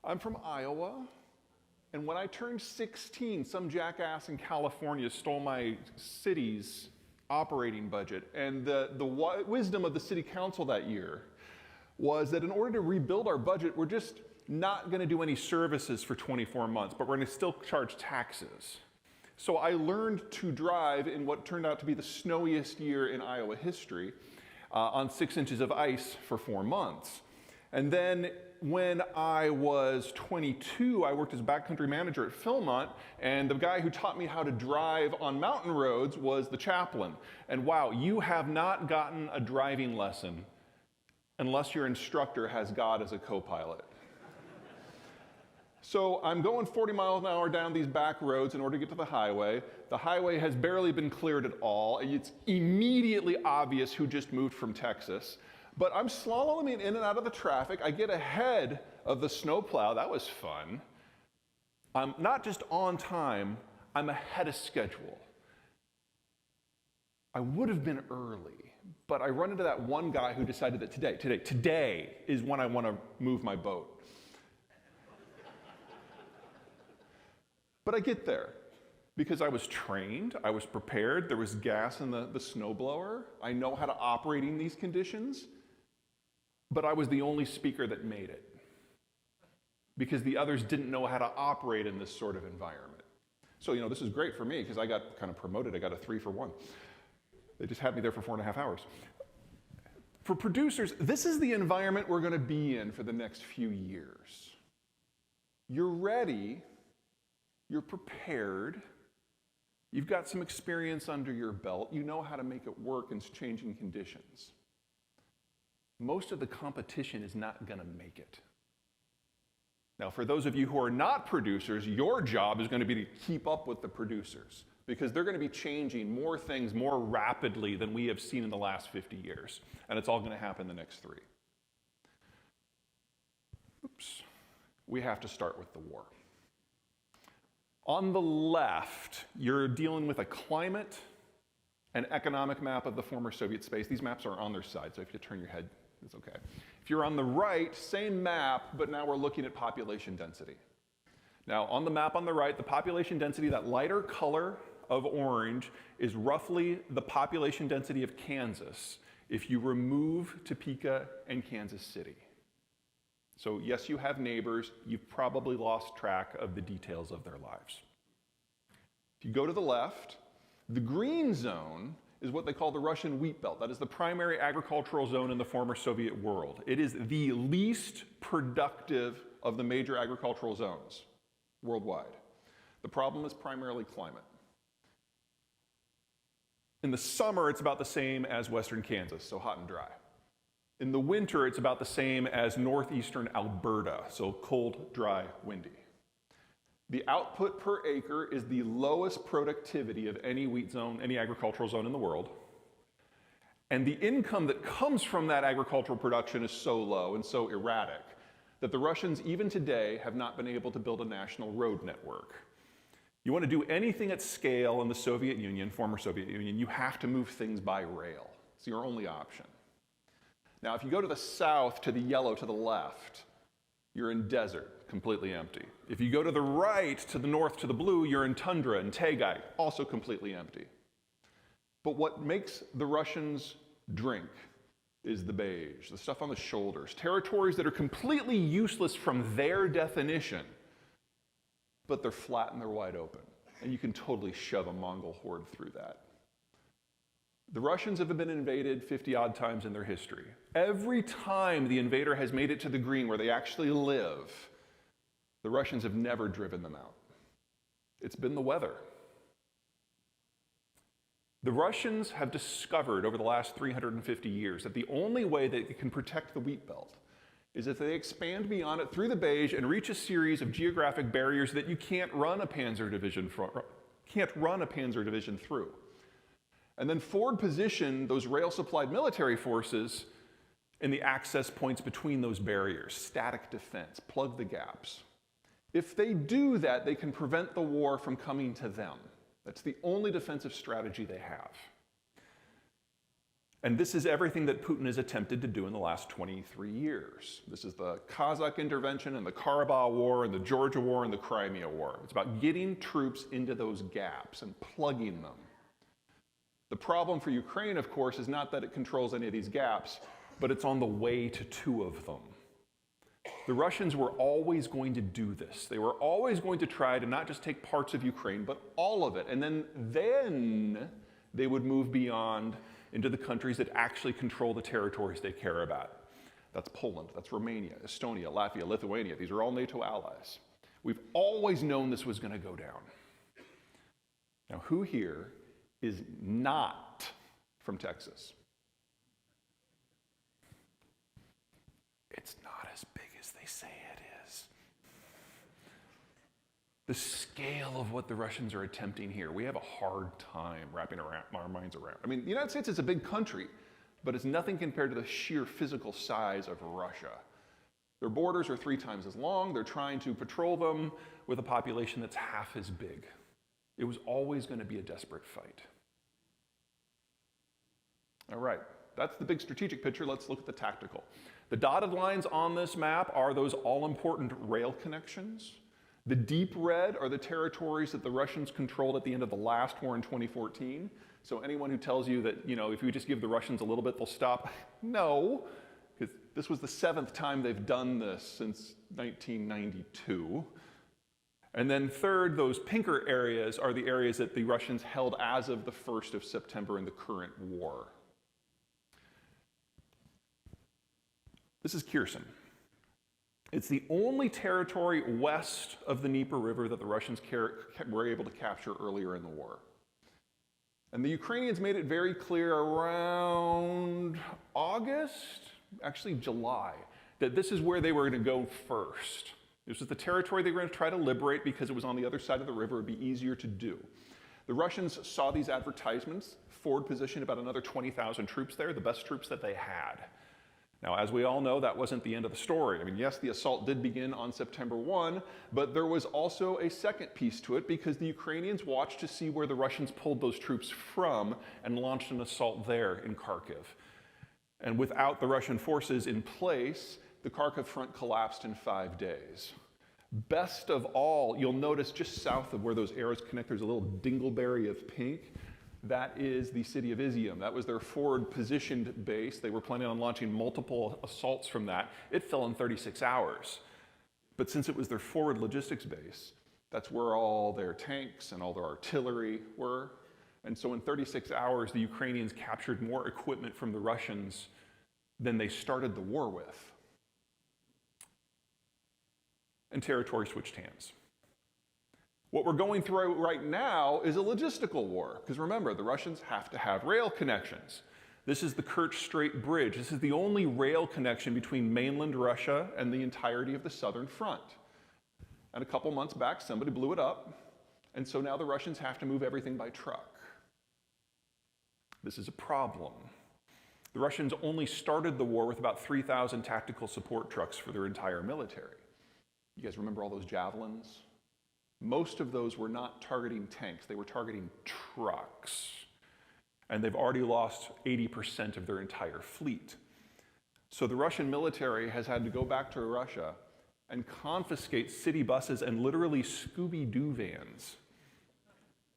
I'm from Iowa, and when I turned 16, some jackass in California stole my city's operating budget. And the wisdom of the city council that year was that in order to rebuild our budget, we're just not going to do any services for 24 months, but we're going to still charge taxes. So I learned to drive in what turned out to be the snowiest year in Iowa history on 6 inches of ice for 4 months. And then when I was 22, I worked as backcountry manager at Philmont, and the guy who taught me how to drive on mountain roads was the chaplain. And wow, you have not gotten a driving lesson unless your instructor has God as a co-pilot. So I'm going 40 miles an hour down these back roads in order to get to the highway. The highway has barely been cleared at all. It's immediately obvious who just moved from Texas. But I'm slaloming in and out of the traffic. I get ahead of the snowplow. That was fun. I'm not just on time, I'm ahead of schedule. I would have been early, but I run into that one guy who decided that today is when I want to move my boat. But I get there because I was trained, I was prepared, there was gas in the snowblower, I know how to operate in these conditions, but I was the only speaker that made it because the others didn't know how to operate in this sort of environment. So, this is great for me because I got kind of promoted. I got a 3 for 1. They just had me there for 4.5 hours. For producers, this is the environment we're going to be in for the next few years. You're ready. You're prepared, you've got some experience under your belt, you know how to make it work in changing conditions. Most of the competition is not going to make it. Now, for those of you who are not producers, your job is going to be to keep up with the producers because they're going to be changing more things more rapidly than we have seen in the last 50 years. And it's all going to happen in the next 3. Oops. We have to start with the war. On the left, you're dealing with a climate and economic map of the former Soviet space. These maps are on their side, so if you turn your head, it's okay. If you're on the right, same map, but now we're looking at population density. Now, on the map on the right, the population density, that lighter color of orange, is roughly the population density of Kansas if you remove Topeka and Kansas City. So yes, you have neighbors, you've probably lost track of the details of their lives. If you go to the left, the green zone is what they call the Russian wheat belt. That is the primary agricultural zone in the former Soviet world. It is the least productive of the major agricultural zones worldwide. The problem is primarily climate. In the summer, it's about the same as western Kansas, so hot and dry. In the winter, it's about the same as northeastern Alberta, so cold, dry, windy. The output per acre is the lowest productivity of any wheat zone, any agricultural zone in the world. And the income that comes from that agricultural production is so low and so erratic that the Russians, even today, have not been able to build a national road network. You want to do anything at scale in the Soviet Union, former Soviet Union, you have to move things by rail. It's your only option. Now, if you go to the south, to the yellow, to the left, you're in desert, completely empty. If you go to the right, to the north, to the blue, you're in tundra and taiga, also completely empty. But what makes the Russians drink is the beige, the stuff on the shoulders, territories that are completely useless from their definition, but they're flat and they're wide open. And you can totally shove a Mongol horde through that. The Russians have been invaded 50-odd times in their history. Every time the invader has made it to the green where they actually live, the Russians have never driven them out. It's been the weather. The Russians have discovered over the last 350 years that the only way that they can protect the wheat belt is if they expand beyond it through the beige and reach a series of geographic barriers that you can't run a panzer division through. And then forward position those rail-supplied military forces in the access points between those barriers, static defense, plug the gaps. If they do that, they can prevent the war from coming to them. That's the only defensive strategy they have. And this is everything that Putin has attempted to do in the last 23 years. This is the Kazakh intervention and the Karabakh War and the Georgia War and the Crimea War. It's about getting troops into those gaps and plugging them. The problem for Ukraine, of course, is not that it controls any of these gaps, but it's on the way to two of them. The Russians were always going to do this. They were always going to try to not just take parts of Ukraine, but all of it. And then they would move beyond into the countries that actually control the territories they care about. That's Poland, that's Romania, Estonia, Latvia, Lithuania. These are all NATO allies. We've always known this was going to go down. Now, who here is not from Texas? It's not as big as they say it is. The scale of what the Russians are attempting here, we have a hard time wrapping our minds around. I mean, the United States is a big country, but it's nothing compared to the sheer physical size of Russia. Their borders are 3 times as long. They're trying to patrol them with a population that's half as big. It was always going to be a desperate fight. All right, that's the big strategic picture. Let's look at the tactical. The dotted lines on this map are those all-important rail connections. The deep red are the territories that the Russians controlled at the end of the last war in 2014. So anyone who tells you that, if you just give the Russians a little bit, they'll stop, no, because this was the 7th time they've done this since 1992. And then third, those pinker areas are the areas that the Russians held as of the 1st of September in the current war. This is Kherson. It's the only territory west of the Dnieper River that the Russians were able to capture earlier in the war. And the Ukrainians made it very clear around August, actually July, that this is where they were going to go first. This was the territory they were going to try to liberate because it was on the other side of the river. It would be easier to do. The Russians saw these advertisements, forward positioned about another 20,000 troops there, the best troops that they had. Now, as we all know, that wasn't the end of the story. I mean, yes, the assault did begin on September 1, but there was also a second piece to it because the Ukrainians watched to see where the Russians pulled those troops from and launched an assault there in Kharkiv. And without the Russian forces in place, the Kharkiv front collapsed in 5 days. Best of all, you'll notice just south of where those arrows connect, there's a little dingleberry of pink. That is the city of Izium. That was their forward positioned base. They were planning on launching multiple assaults from that. It fell in 36 hours. But since it was their forward logistics base, that's where all their tanks and all their artillery were. And so in 36 hours, the Ukrainians captured more equipment from the Russians than they started the war with. And territory switched hands. What we're going through right now is a logistical war, because remember, the Russians have to have rail connections. This is the Kerch Strait Bridge. This is the only rail connection between mainland Russia and the entirety of the southern front. And a couple months back, somebody blew it up, and so now the Russians have to move everything by truck. This is a problem. The Russians only started the war with about 3,000 tactical support trucks for their entire military. You guys remember all those javelins? Most of those were not targeting tanks, they were targeting trucks. And they've already lost 80% of their entire fleet. So the Russian military has had to go back to Russia and confiscate city buses and literally Scooby-Doo vans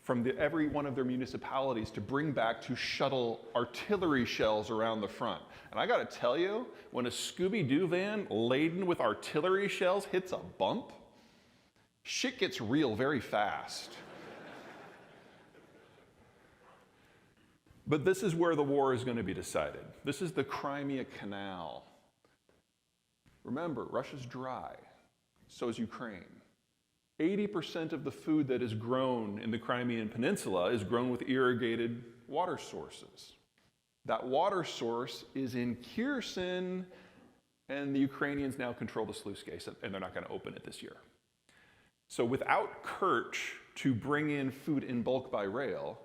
from every one of their municipalities to bring back to shuttle artillery shells around the front. And I gotta tell you, when a Scooby-Doo van laden with artillery shells hits a bump, shit gets real very fast. But this is where the war is going to be decided. This is the Crimea Canal. Remember, Russia's dry. So is Ukraine. 80% of the food that is grown in the Crimean Peninsula is grown with irrigated water sources. That water source is in Kherson, and the Ukrainians now control the sluice gates, and they're not going to open it this year. So without Kerch to bring in food in bulk by rail,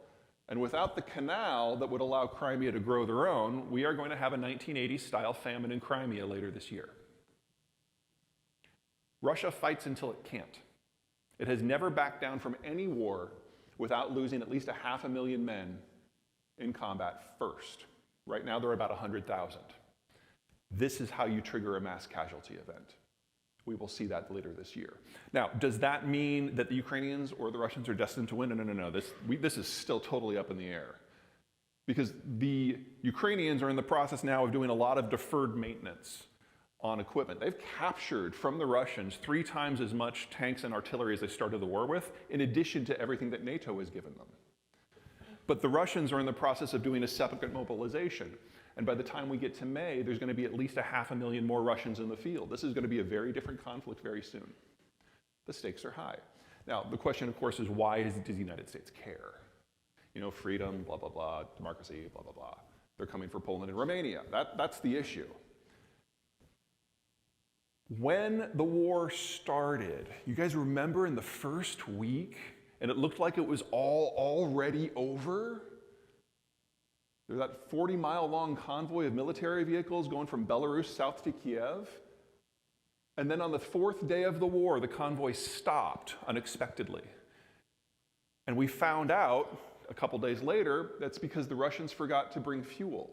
and without the canal that would allow Crimea to grow their own, we are going to have a 1980s-style famine in Crimea later this year. Russia fights until it can't. It has never backed down from any war without losing at least 500,000 men in combat first. Right now, they're about 100,000. This is how you trigger a mass casualty event. We will see that later this year. Now, does that mean that the Ukrainians or the Russians are destined to win? No. This is still totally up in the air. Because the Ukrainians are in the process now of doing a lot of deferred maintenance on equipment. They've captured from the Russians 3 times as much tanks and artillery as they started the war with, in addition to everything that NATO has given them. But the Russians are in the process of doing a second mobilization. And by the time we get to May, there's going to be at least 500,000 more Russians in the field. This is going to be a very different conflict very soon. The stakes are high. Now, the question, of course, is why does the United States care? You know, freedom, blah, blah, blah, democracy, blah, blah, blah. They're coming for Poland and Romania. That's the issue. When the war started, you guys remember in the first week, and it looked like it was all already over? There's that 40-mile-long convoy of military vehicles going from Belarus south to Kiev. And then on the 4th day of the war, the convoy stopped unexpectedly. And we found out a couple days later that's because the Russians forgot to bring fuel.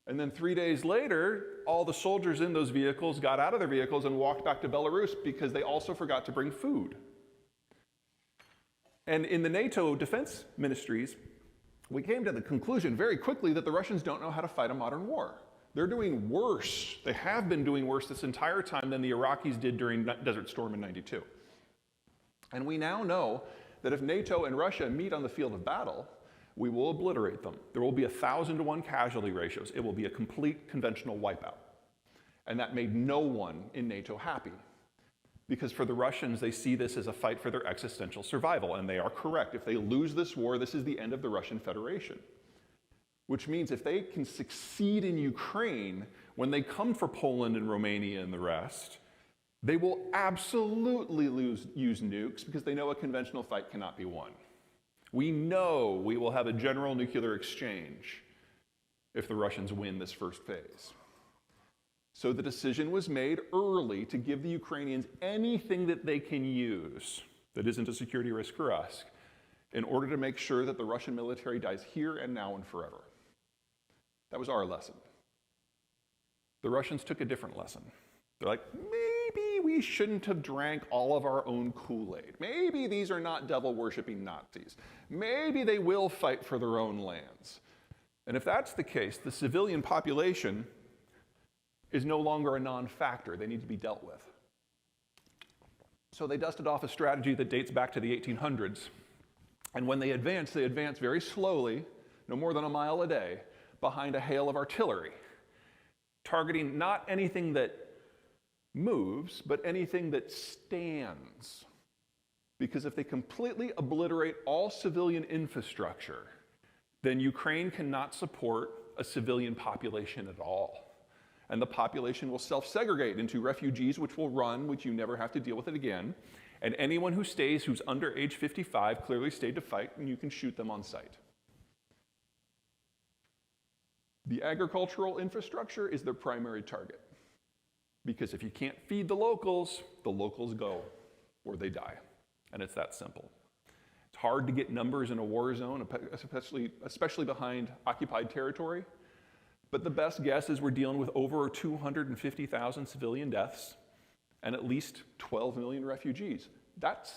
And then 3 days later, all the soldiers in those vehicles got out of their vehicles and walked back to Belarus because they also forgot to bring food. And in the NATO defense ministries, we came to the conclusion very quickly that the Russians don't know how to fight a modern war. They're doing worse. They have been doing worse this entire time than the Iraqis did during Desert Storm in '92. And we now know that if NATO and Russia meet on the field of battle, we will obliterate them. There will be 1,000-to-1 casualty ratios. It will be a complete conventional wipeout. And that made no one in NATO happy. Because for the Russians, they see this as a fight for their existential survival, and they are correct. If they lose this war, this is the end of the Russian Federation. Which means if they can succeed in Ukraine, when they come for Poland and Romania and the rest, they will absolutely use nukes because they know a conventional fight cannot be won. We know we will have a general nuclear exchange if the Russians win this first phase. So the decision was made early to give the Ukrainians anything that they can use that isn't a security risk for us in order to make sure that the Russian military dies here and now and forever. That was our lesson. The Russians took a different lesson. They're like, maybe we shouldn't have drank all of our own Kool-Aid. Maybe these are not devil-worshipping Nazis. Maybe they will fight for their own lands. And if that's the case, the civilian population is no longer a non-factor. They need to be dealt with. So they dusted off a strategy that dates back to the 1800s. And when they advance very slowly, no more than a mile a day, behind a hail of artillery, targeting not anything that moves, but anything that stands. Because if they completely obliterate all civilian infrastructure, then Ukraine cannot support a civilian population at all. And the population will self-segregate into refugees, which will run, which you never have to deal with it again. And anyone who stays who's under age 55 clearly stayed to fight, and you can shoot them on sight. The agricultural infrastructure is their primary target. Because if you can't feed the locals go, or they die. And it's that simple. It's hard to get numbers in a war zone, especially behind occupied territory. But the best guess is we're dealing with over 250,000 civilian deaths and at least 12 million refugees. That's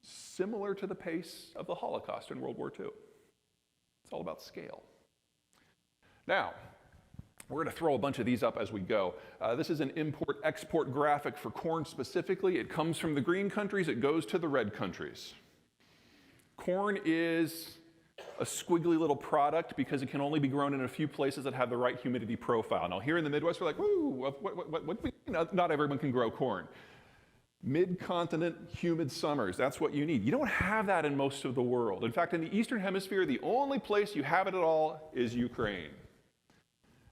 similar to the pace of the Holocaust in World War II. It's all about scale. Now, we're going to throw a bunch of these up as we go. This is an import-export graphic for corn specifically. It comes from the green countries. It goes to the red countries. Corn is a squiggly little product because it can only be grown in a few places that have the right humidity profile. Now, here in the Midwest, we're like, woo, not everyone can grow corn. Mid-continent humid summers, that's what you need. You don't have that in most of the world. In fact, in the Eastern Hemisphere, the only place you have it at all is Ukraine.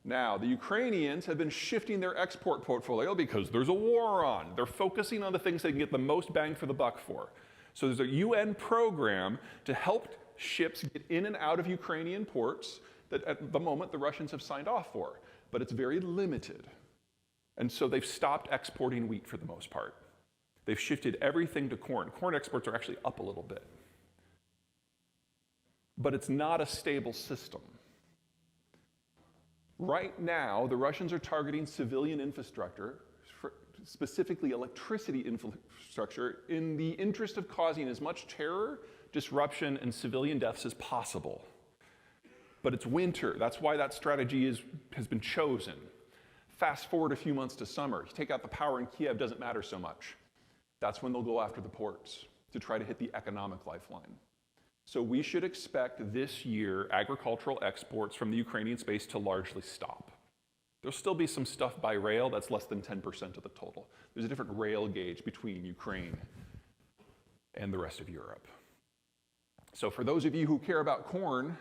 Now, the Ukrainians have been shifting their export portfolio because there's a war on. They're focusing on the things they can get the most bang for the buck for. So there's a UN program to help ships get in and out of Ukrainian ports that at the moment the Russians have signed off for. But it's very limited. And so they've stopped exporting wheat for the most part. They've shifted everything to corn. Corn exports are actually up a little bit. but it's not a stable system. Right now, the Russians are targeting civilian infrastructure, specifically electricity infrastructure, in the interest of causing as much terror, disruption, and civilian deaths as possible. But it's winter. That's why that strategy has been chosen. Fast forward a few months to summer. You take out the power in Kiev, doesn't matter so much. That's when they'll go after the ports to try to hit the economic lifeline. So we should expect this year agricultural exports from the Ukrainian space to largely stop. There'll still be some stuff by rail, that's less than 10% of the total. There's a different rail gauge between Ukraine and the rest of Europe. So for those of you who care about corn,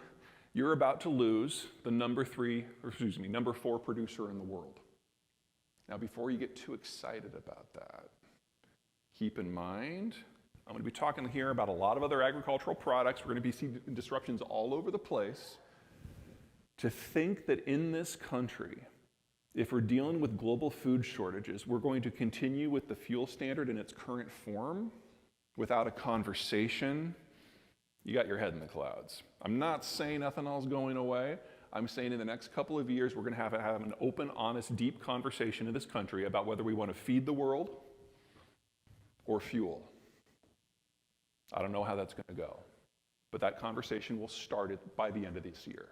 you're about to lose the number 4 producer in the world. Now, before you get too excited about that, keep in mind, I'm going to be talking here about a lot of other agricultural products. We're going to be seeing disruptions all over the place. To think that in this country, if we're dealing with global food shortages, we're going to continue with the fuel standard in its current form without a conversation, you got your head in the clouds. I'm not saying ethanol is going away. I'm saying in the next couple of years, we're going to have an open, honest, deep conversation in this country about whether we want to feed the world or fuel. I don't know how that's going to go, but that conversation will start by the end of this year.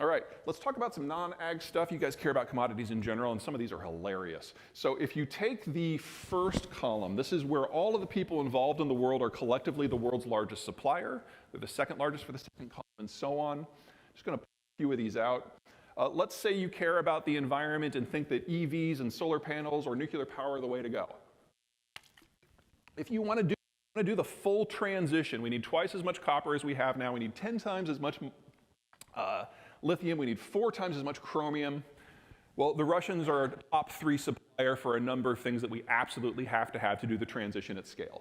All right, let's talk about some non-ag stuff. You guys care about commodities in general, and some of these are hilarious. So if you take the first column, this is where all of the people involved in the world are collectively the world's largest supplier. They're the second largest for the second column, and so on. Just going to pull a few of these out. Let's say you care about the environment and think that EVs and solar panels or nuclear power are the way to go. If you want to do the full transition, we need twice as much copper as we have now. We need 10 times as much lithium. We need 4 times as much chromium. Well, the Russians are a top 3 supplier for a number of things that we absolutely have to do the transition at scale.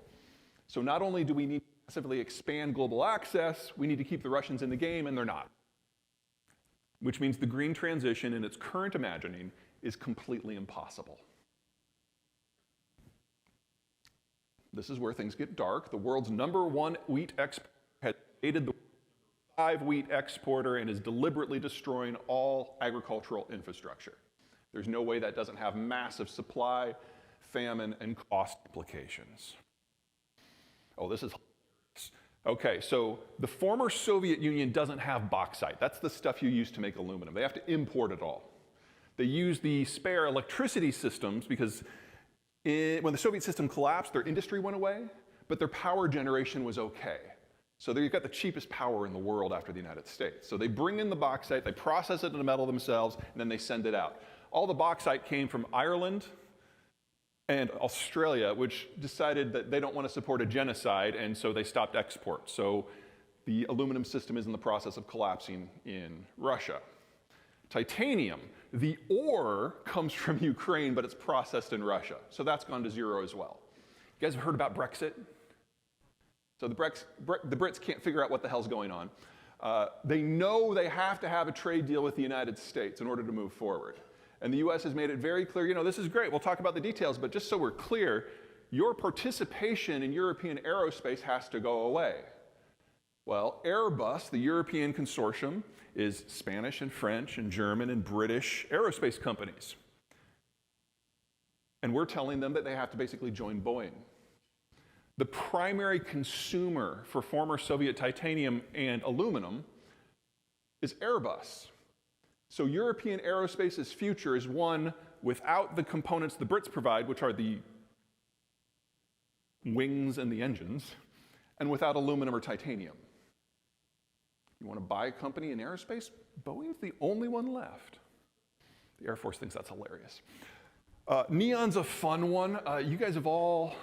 So not only do we need to massively expand global access, we need to keep the Russians in the game, and they're not. Which means the green transition in its current imagining is completely impossible. This is where things get dark. The world's #1 wheat exporter has invaded the 5 wheat exporter and is deliberately destroying all agricultural infrastructure. There's no way that doesn't have massive supply, famine, and cost implications. Oh, this is hilarious. Okay, so the former Soviet Union doesn't have bauxite. That's the stuff you use to make aluminum. They have to import it all. They use the spare electricity systems because when the Soviet system collapsed, their industry went away, but their power generation was okay. So you've got the cheapest power in the world after the United States. So they bring in the bauxite, they process it into metal themselves, and then they send it out. All the bauxite came from Ireland and Australia, which decided that they don't want to support a genocide, and so they stopped export. So the aluminum system is in the process of collapsing in Russia. Titanium, the ore comes from Ukraine, but it's processed in Russia. So that's gone to zero as well. You guys have heard about Brexit? So the Brits can't figure out what the hell's going on. They know they have to have a trade deal with the United States in order to move forward. And the US has made it very clear, this is great, we'll talk about the details, but just so we're clear, your participation in European aerospace has to go away. Well, Airbus, the European consortium, is Spanish and French and German and British aerospace companies. And we're telling them that they have to basically join Boeing. The primary consumer for former Soviet titanium and aluminum is Airbus. So European aerospace's future is one without the components the Brits provide, which are the wings and the engines, and without aluminum or titanium. You want to buy a company in aerospace? Boeing's the only one left. The Air Force thinks that's hilarious. Neon's a fun one. You guys all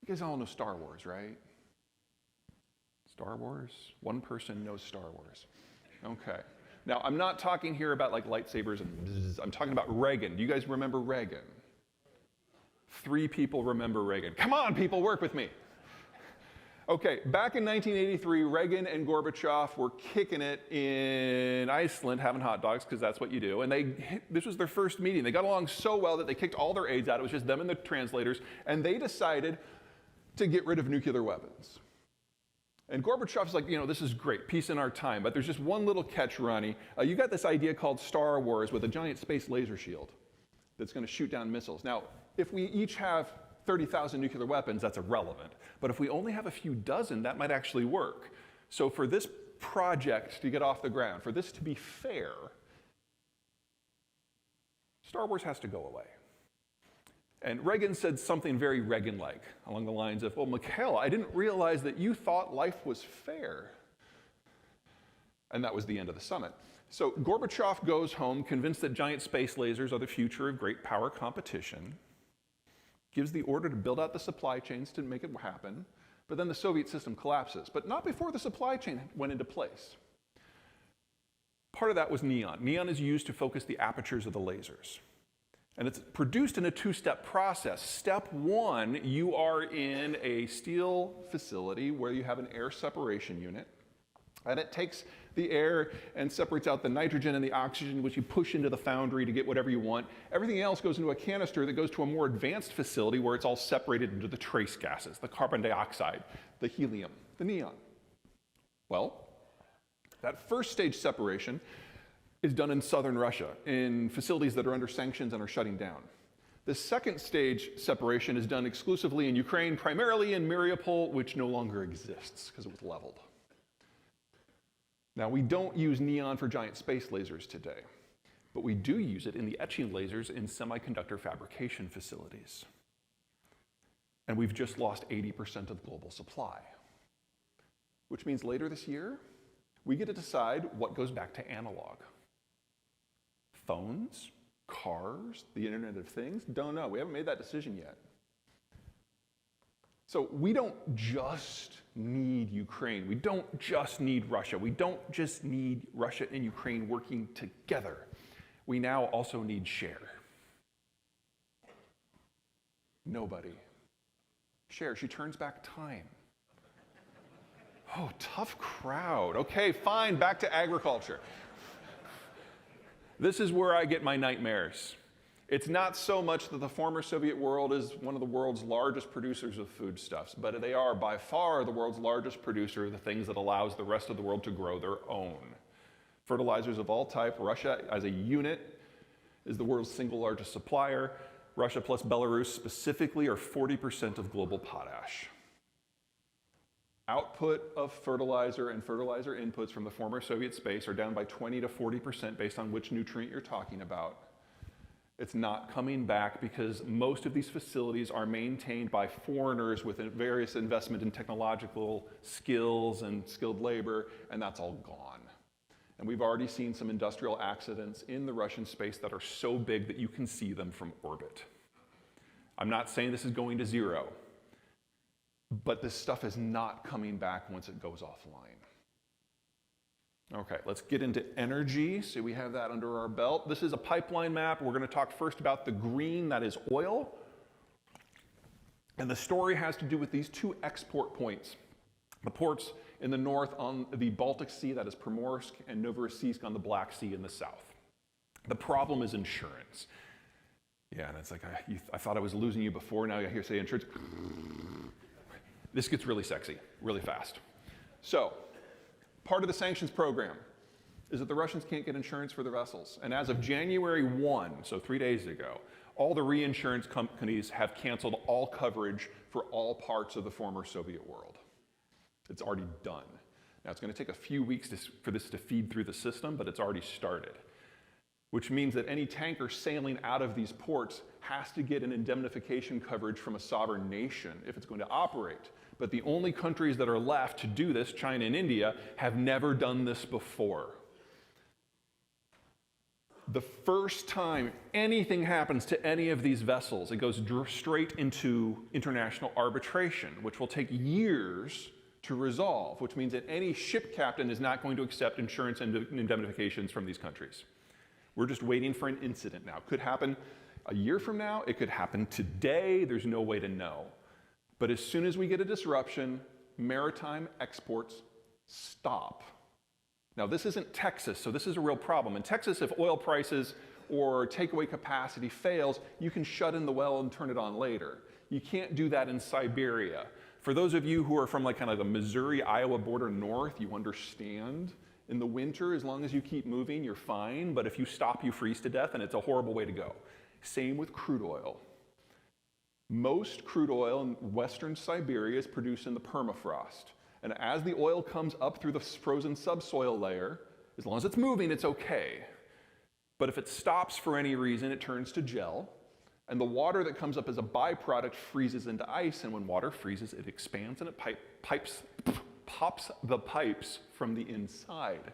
know Star Wars, right? Star Wars? One person knows Star Wars. Okay. Now, I'm not talking here about like lightsabers and bzzz. I'm talking about Reagan. Do you guys remember Reagan? 3 people remember Reagan. Come on, people, work with me. Okay, back in 1983, Reagan and Gorbachev were kicking it in Iceland, having hot dogs, because that's what you do. And this was their first meeting. They got along so well that they kicked all their aides out. It was just them and the translators. And they decided to get rid of nuclear weapons. And Gorbachev's like, this is great, peace in our time, but there's just one little catch, Ronnie. You got this idea called Star Wars with a giant space laser shield that's going to shoot down missiles. Now, if we each have 30,000 nuclear weapons, that's irrelevant. But if we only have a few dozen, that might actually work. So for this project to get off the ground, for this to be fair, Star Wars has to go away. And Reagan said something very Reagan-like, along the lines of, well, Mikhail, I didn't realize that you thought life was fair. And that was the end of the summit. So Gorbachev goes home, convinced that giant space lasers are the future of great power competition, gives the order to build out the supply chains to make it happen, but then the Soviet system collapses. But not before the supply chain went into place. Part of that was neon. Neon is used to focus the apertures of the lasers. And it's produced in a two-step process. Step one, you are in a steel facility where you have an air separation unit. And it takes the air and separates out the nitrogen and the oxygen, which you push into the foundry to get whatever you want. Everything else goes into a canister that goes to a more advanced facility where it's all separated into the trace gases, the carbon dioxide, the helium, the neon. Well, that first stage separation is done in southern Russia, in facilities that are under sanctions and are shutting down. The second stage separation is done exclusively in Ukraine, primarily in Mariupol, which no longer exists because it was leveled. Now, we don't use neon for giant space lasers today, but we do use it in the etching lasers in semiconductor fabrication facilities. And we've just lost 80% of global supply, which means later this year, we get to decide what goes back to analog. Phones, cars, the Internet of Things? Don't know. We haven't made that decision yet. So we don't just need Ukraine. We don't just need Russia. We don't just need Russia and Ukraine working together. We now also need share. Nobody. Share, she turns back time. Oh, tough crowd. Okay, fine, back to agriculture. This is where I get my nightmares. It's not so much that the former Soviet world is one of the world's largest producers of foodstuffs, but they are by far the world's largest producer of the things that allows the rest of the world to grow their own. Fertilizers of all type, Russia as a unit is the world's single largest supplier. Russia plus Belarus specifically are 40% of global potash. Output of fertilizer and fertilizer inputs from the former Soviet space are down by 20 to 40% based on which nutrient you're talking about. It's not coming back because most of these facilities are maintained by foreigners with various investment in technological skills and skilled labor, and that's all gone. And we've already seen some industrial accidents in the Russian space that are so big that you can see them from orbit. I'm not saying this is going to zero, but this stuff is not coming back once it goes offline. Okay, let's get into energy. So we have that under our belt. This is a pipeline map. We're going to talk first about the green, that is oil. And the story has to do with these two export points. The ports in the north on the Baltic Sea, that is Primorsk, and Novorossiysk on the Black Sea in the south. The problem is insurance. Yeah, and it's like, I thought I was losing you before, now I hear say insurance. This gets really sexy, really fast. So, part of the sanctions program is that the Russians can't get insurance for their vessels. And as of January 1, so 3 days ago, all the reinsurance companies have canceled all coverage for all parts of the former Soviet world. It's already done. Now, it's going to take a few weeks for this to feed through the system, but it's already started. Which means that any tanker sailing out of these ports has to get an indemnification coverage from a sovereign nation if it's going to operate. But the only countries that are left to do this, China and India, have never done this before. The first time anything happens to any of these vessels, it goes straight into international arbitration, which will take years to resolve, which means that any ship captain is not going to accept insurance and indemnifications from these countries. We're just waiting for an incident now. It could happen a year from now. It could happen today. There's no way to know. But as soon as we get a disruption, maritime exports stop. Now, this isn't Texas, so this is a real problem. In Texas, if oil prices or takeaway capacity fails, you can shut in the well and turn it on later. You can't do that in Siberia. For those of you who are from like kind of the Missouri-Iowa border north, you understand in the winter, as long as you keep moving, you're fine. But if you stop, you freeze to death, and it's a horrible way to go. Same with crude oil. Most crude oil in western Siberia is produced in the permafrost. And as the oil comes up through the frozen subsoil layer, as long as it's moving, it's okay. But if it stops for any reason, it turns to gel. And the water that comes up as a byproduct freezes into ice, and when water freezes, it expands and it pops the pipes from the inside.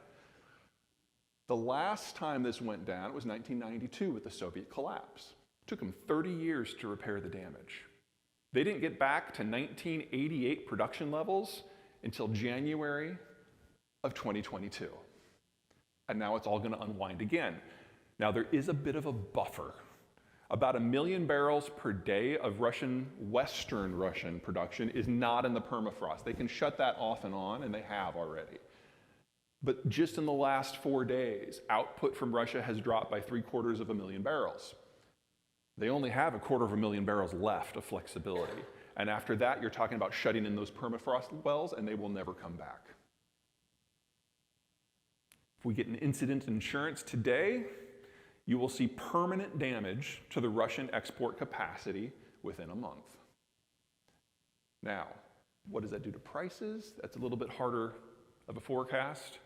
The last time this went down was 1992 with the Soviet collapse. It took them 30 years to repair the damage. They didn't get back to 1988 production levels until January of 2022. And now it's all going to unwind again. Now there is a bit of a buffer. About 1 million barrels per day of Western Russian production is not in the permafrost. They can shut that off and on, and they have already. But just in the last 4 days, output from Russia has dropped by 750,000 barrels. They only have 250,000 barrels left of flexibility. And after that, you're talking about shutting in those permafrost wells, and they will never come back. If we get an incident insurance today, you will see permanent damage to the Russian export capacity within a month. Now, what does that do to prices? That's a little bit harder of a forecast.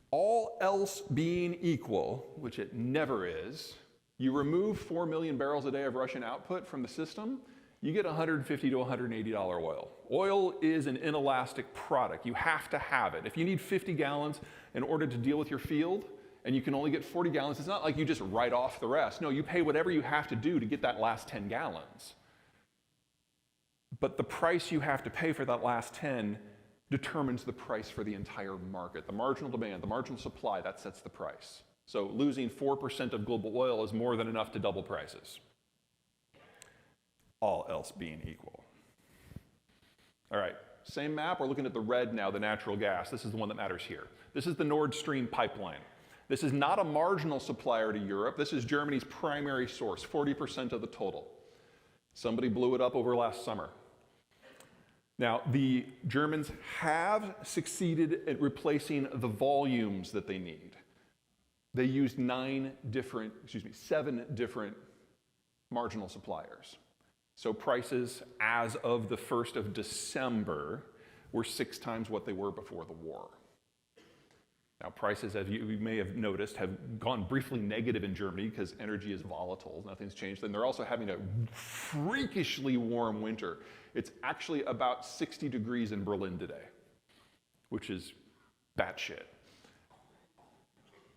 All else being equal, which it never is, you remove 4 million barrels a day of Russian output from the system, you get $150 to $180 oil. Oil is an inelastic product. You have to have it. If you need 50 gallons in order to deal with your field, and you can only get 40 gallons, it's not like you just write off the rest. No, you pay whatever you have to do to get that last 10 gallons. But the price you have to pay for that last 10 determines the price for the entire market. The marginal demand, the marginal supply, that sets the price. So losing 4% of global oil is more than enough to double prices. All else being equal. All right, same map, we're looking at the red now, the natural gas. This is the one that matters here. This is the Nord Stream pipeline. This is not a marginal supplier to Europe. This is Germany's primary source, 40% of the total. Somebody blew it up over last summer. Now, the Germans have succeeded at replacing the volumes that they need. They used 7 different marginal suppliers. So prices as of the 1st of December were 6 times what they were before the war. Now, prices, as you may have noticed, have gone briefly negative in Germany because energy is volatile. Nothing's changed. And they're also having a freakishly warm winter. It's actually about 60 degrees in Berlin today, which is batshit.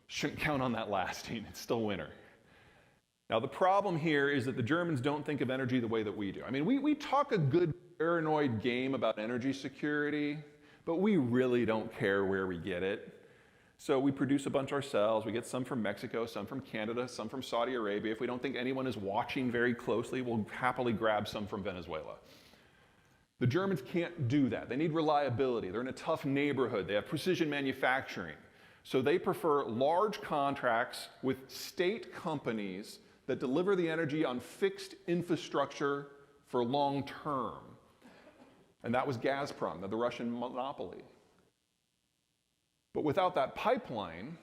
Shouldn't count on that lasting. It's still winter. Now, the problem here is that the Germans don't think of energy the way that we do. I mean, we talk a good paranoid game about energy security, but we really don't care where we get it. So we produce a bunch ourselves. We get some from Mexico, some from Canada, some from Saudi Arabia. If we don't think anyone is watching very closely, we'll happily grab some from Venezuela. The Germans can't do that. They need reliability. They're in a tough neighborhood. They have precision manufacturing. So they prefer large contracts with state companies that deliver the energy on fixed infrastructure for long term. And that was Gazprom, the Russian monopoly. But without that pipeline,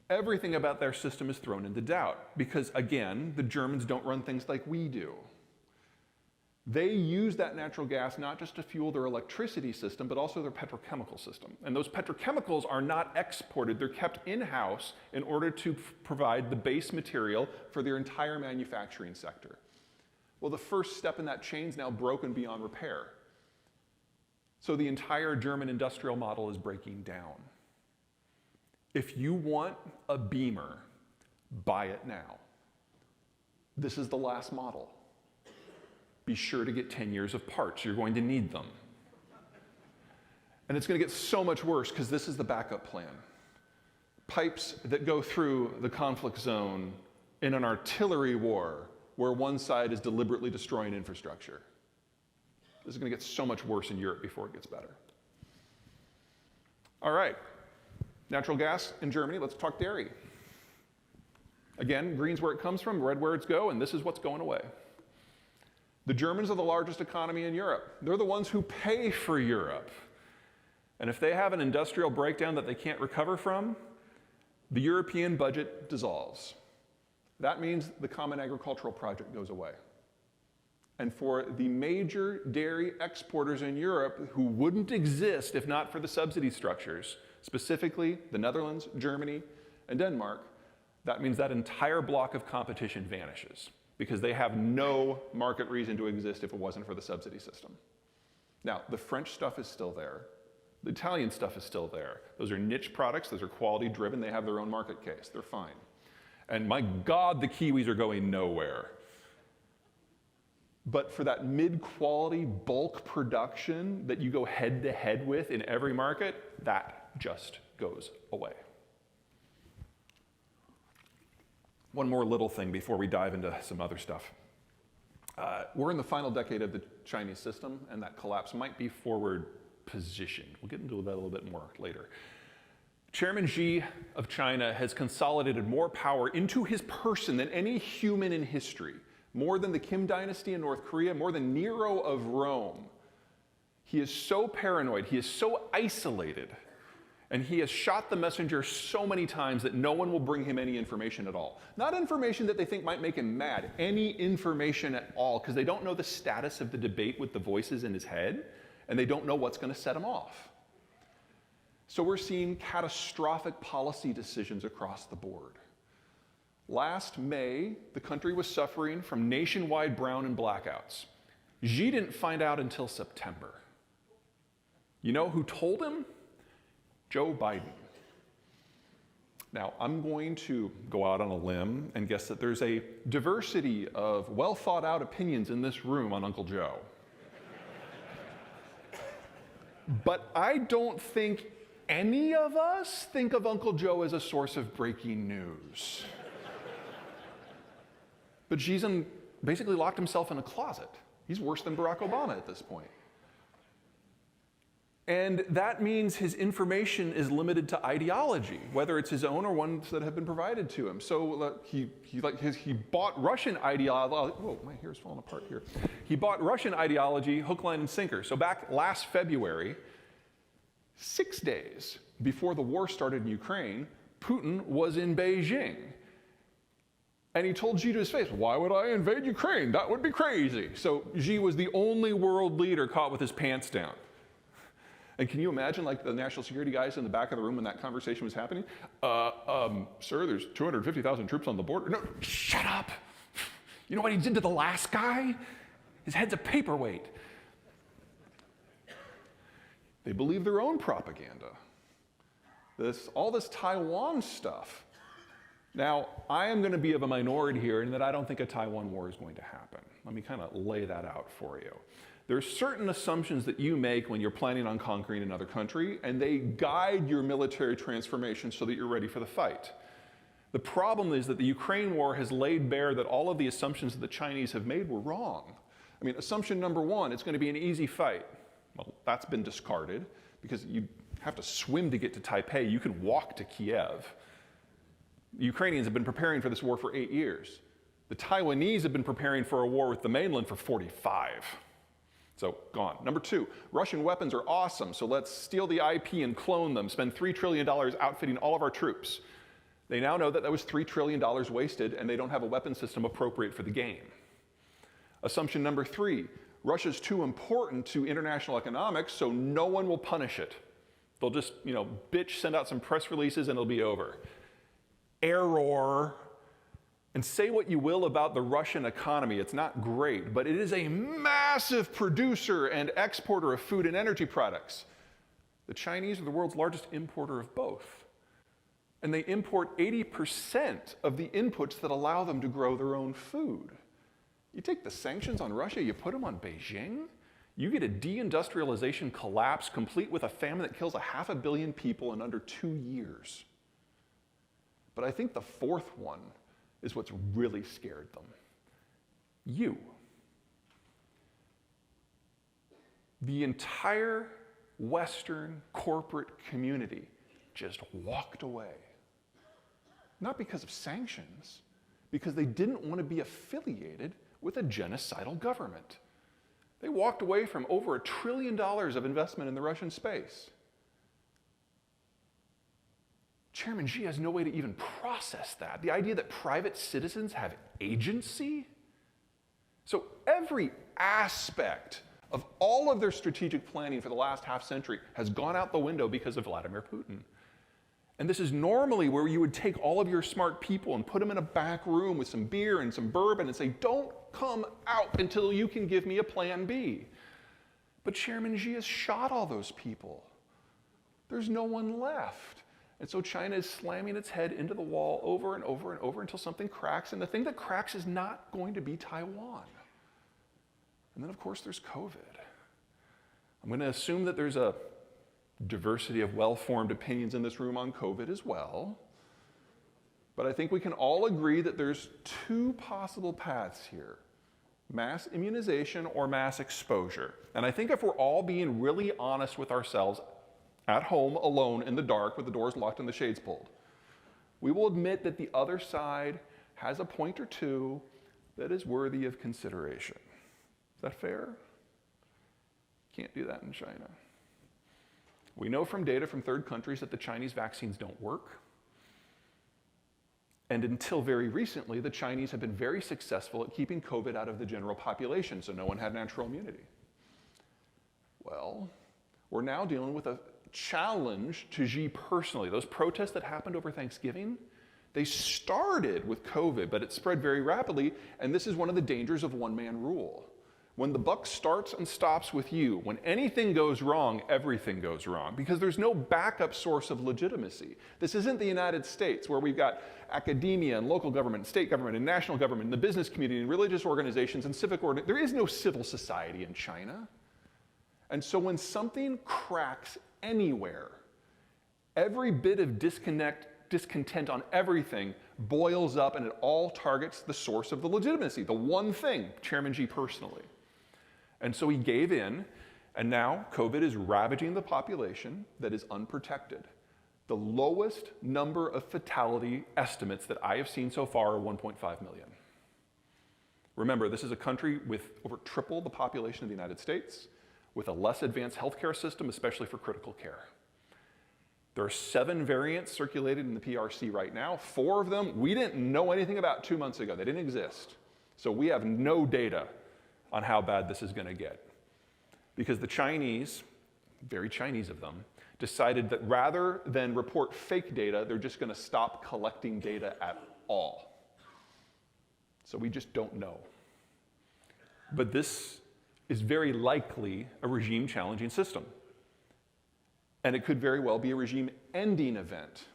everything about their system is thrown into doubt because, again, the Germans don't run things like we do. They use that natural gas not just to fuel their electricity system, but also their petrochemical system. And those petrochemicals are not exported. They're kept in-house in order to provide the base material for their entire manufacturing sector. Well, the first step in that chain is now broken beyond repair. So the entire German industrial model is breaking down. If you want a Beamer, buy it now. This is the last model. Be sure to get 10 years of parts. You're going to need them. And it's going to get so much worse because this is the backup plan. Pipes that go through the conflict zone in an artillery war where one side is deliberately destroying infrastructure. This is going to get so much worse in Europe before it gets better. All right. Natural gas in Germany, let's talk dairy. Again, green's where it comes from, red where it's go, and this is what's going away. The Germans are the largest economy in Europe. They're the ones who pay for Europe. And if they have an industrial breakdown that they can't recover from, the European budget dissolves. That means the Common Agricultural Project goes away. And for the major dairy exporters in Europe who wouldn't exist if not for the subsidy structures, specifically the Netherlands, Germany, and Denmark, that means that entire block of competition vanishes because they have no market reason to exist if it wasn't for the subsidy system. Now, the French stuff is still there. The Italian stuff is still there. Those are niche products. Those are quality driven. They have their own market case. They're fine. And my God, the Kiwis are going nowhere. But for that mid-quality bulk production that you go head-to-head with in every market, that just goes away. One more little thing before we dive into some other stuff. We're in the final decade of the Chinese system, and that collapse might be forward positioned. We'll get into that a little bit more later. Chairman Xi of China has consolidated more power into his person than any human in history, more than the Kim dynasty in North Korea, more than Nero of Rome. He is so paranoid, he is so isolated, and he has shot the messenger so many times that no one will bring him any information at all. Not information that they think might make him mad, any information at all, because they don't know the status of the debate with the voices in his head, and they don't know what's going to set him off. So we're seeing catastrophic policy decisions across the board. Last May, the country was suffering from nationwide brown and blackouts. Xi didn't find out until September. You know who told him? Joe Biden. Now, I'm going to go out on a limb and guess that there's a diversity of well-thought-out opinions in this room on Uncle Joe. But I don't think any of us think of Uncle Joe as a source of breaking news. But Xi's basically locked himself in a closet. He's worse than Barack Obama at this point. And that means his information is limited to ideology, whether it's his own or ones that have been provided to him. So he bought Russian ideology. Whoa, my hair's falling apart here. He bought Russian ideology hook, line, and sinker. So back last February, 6 days before the war started in Ukraine, Putin was in Beijing. And he told Xi to his face, why would I invade Ukraine? That would be crazy. So Xi was the only world leader caught with his pants down. And can you imagine like the national security guys in the back of the room when that conversation was happening? Sir, there's 250,000 troops on the border. No, shut up. You know what he did to the last guy? His head's a paperweight. They believe their own propaganda. All this Taiwan stuff. Now, I am going to be of a minority here in that I don't think a Taiwan war is going to happen. Let me kind of lay that out for you. There are certain assumptions that you make when you're planning on conquering another country, and they guide your military transformation so that you're ready for the fight. The problem is that the Ukraine war has laid bare that all of the assumptions that the Chinese have made were wrong. I mean, assumption number one, it's going to be an easy fight. Well, that's been discarded because you have to swim to get to Taipei. You can walk to Kiev. The Ukrainians have been preparing for this war for 8 years. The Taiwanese have been preparing for a war with the mainland for 45. So, gone. Number two, Russian weapons are awesome, so let's steal the IP and clone them, spend $3 trillion outfitting all of our troops. They now know that was $3 trillion wasted, and they don't have a weapon system appropriate for the game. Assumption number three, Russia's too important to international economics, so no one will punish it. They'll just, bitch, send out some press releases, and it'll be over. Error. And say what you will about the Russian economy, it's not great, but it is a massive producer and exporter of food and energy products. The Chinese are the world's largest importer of both. And they import 80% of the inputs that allow them to grow their own food. You take the sanctions on Russia, you put them on Beijing, you get a deindustrialization collapse complete with a famine that kills 500 million people in under 2 years. But I think the fourth one is what's really scared them. You. The entire Western corporate community just walked away. Not because of sanctions, because they didn't want to be affiliated with a genocidal government. They walked away from over $1 trillion of investment in the Russian space. Chairman Xi has no way to even process that. The idea that private citizens have agency. So every aspect of all of their strategic planning for the last half century has gone out the window because of Vladimir Putin. And this is normally where you would take all of your smart people and put them in a back room with some beer and some bourbon and say, don't come out until you can give me a plan B. But Chairman Xi has shot all those people. There's no one left. And so China is slamming its head into the wall over and over and over until something cracks. And the thing that cracks is not going to be Taiwan. And then, of course, there's COVID. I'm going to assume that there's a diversity of well-formed opinions in this room on COVID as well. But I think we can all agree that there's two possible paths here: mass immunization or mass exposure. And I think if we're all being really honest with ourselves at home, alone, in the dark, with the doors locked and the shades pulled, we will admit that the other side has a point or two that is worthy of consideration. Is that fair? Can't do that in China. We know from data from third countries that the Chinese vaccines don't work. And until very recently, the Chinese have been very successful at keeping COVID out of the general population, so no one had natural immunity. Well, we're now dealing with a challenge to Xi personally. Those protests that happened over Thanksgiving, they started with COVID, but it spread very rapidly, and this is one of the dangers of one-man rule. When the buck starts and stops with you, when anything goes wrong, everything goes wrong, because there's no backup source of legitimacy. This isn't the United States, where we've got academia and local government, and state government, and national government, and the business community, and religious organizations, and civic organizations. There is no civil society in China. And so when something cracks anywhere, every bit of discontent on everything boils up, and it all targets the source of the legitimacy, the one thing, Chairman Xi personally. And so he gave in, and now COVID is ravaging the population that is unprotected. The lowest number of fatality estimates that I have seen so far are 1.5 million. Remember, this is a country with over triple the population of the United States, with a less advanced healthcare system, especially for critical care. There are 7 variants circulated in the PRC right now. 4 of them we didn't know anything about 2 months ago. They didn't exist. So we have no data on how bad this is going to get. Because the Chinese, very Chinese of them, decided that rather than report fake data, they're just going to stop collecting data at all. So we just don't know. But this is very likely a regime-challenging system. And it could very well be a regime-ending event,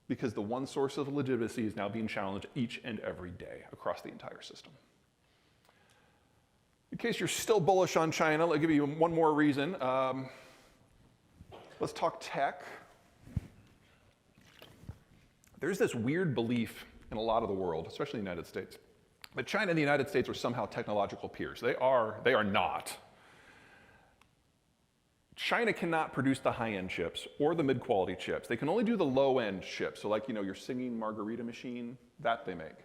because the one source of legitimacy is now being challenged each and every day across the entire system. In case you're still bullish on China, I'll give you one more reason. Let's talk tech. There's this weird belief in a lot of the world, especially the United States, that China and the United States are somehow technological peers. They are not. China cannot produce the high-end chips or the mid-quality chips. They can only do the low-end chips. So like, your singing margarita machine, that they make.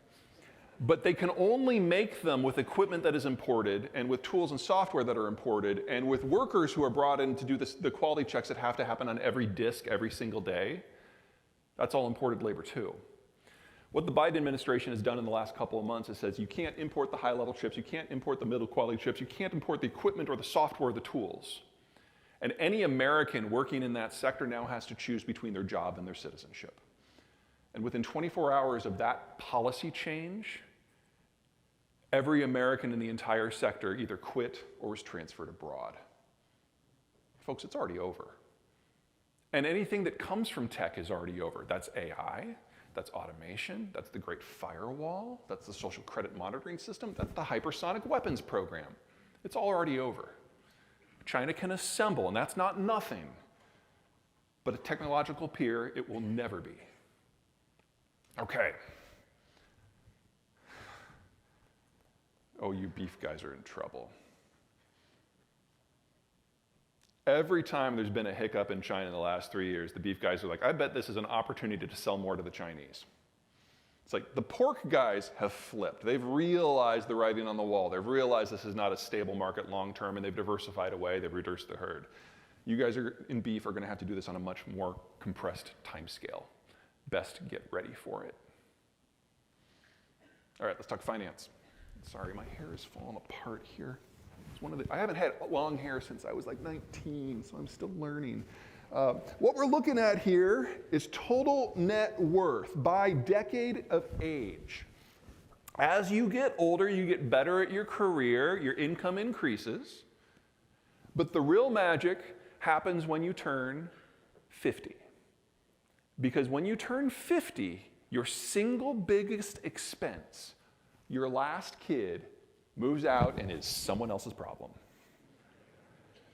But they can only make them with equipment that is imported, and with tools and software that are imported, and with workers who are brought in to do the quality checks that have to happen on every disk every single day. That's all imported labor too. What the Biden administration has done in the last couple of months is says you can't import the high-level chips, you can't import the middle-quality chips, you can't import the equipment or the software or the tools. And any American working in that sector now has to choose between their job and their citizenship. And within 24 hours of that policy change, every American in the entire sector either quit or was transferred abroad. Folks, it's already over. And anything that comes from tech is already over. That's AI, that's automation, that's the Great Firewall, that's the social credit monitoring system, that's the hypersonic weapons program. It's all already over. China can assemble, and that's not nothing. But a technological peer, it will never be. Okay. Oh, you beef guys are in trouble. Every time there's been a hiccup in China in the last 3 years, the beef guys are like, I bet this is an opportunity to sell more to the Chinese. It's like the pork guys have flipped. They've realized the writing on the wall. They've realized this is not a stable market long term, and they've diversified away. They've reduced the herd. You guys in beef are going to have to do this on a much more compressed time scale. Best get ready for it. All right, let's talk finance. Sorry, my hair is falling apart here. I haven't had long hair since I was like 19, so I'm still learning. What we're looking at here is total net worth by decade of age. As you get older, you get better at your career, your income increases, but the real magic happens when you turn 50. Because when you turn 50, your single biggest expense, your last kid, moves out and is someone else's problem.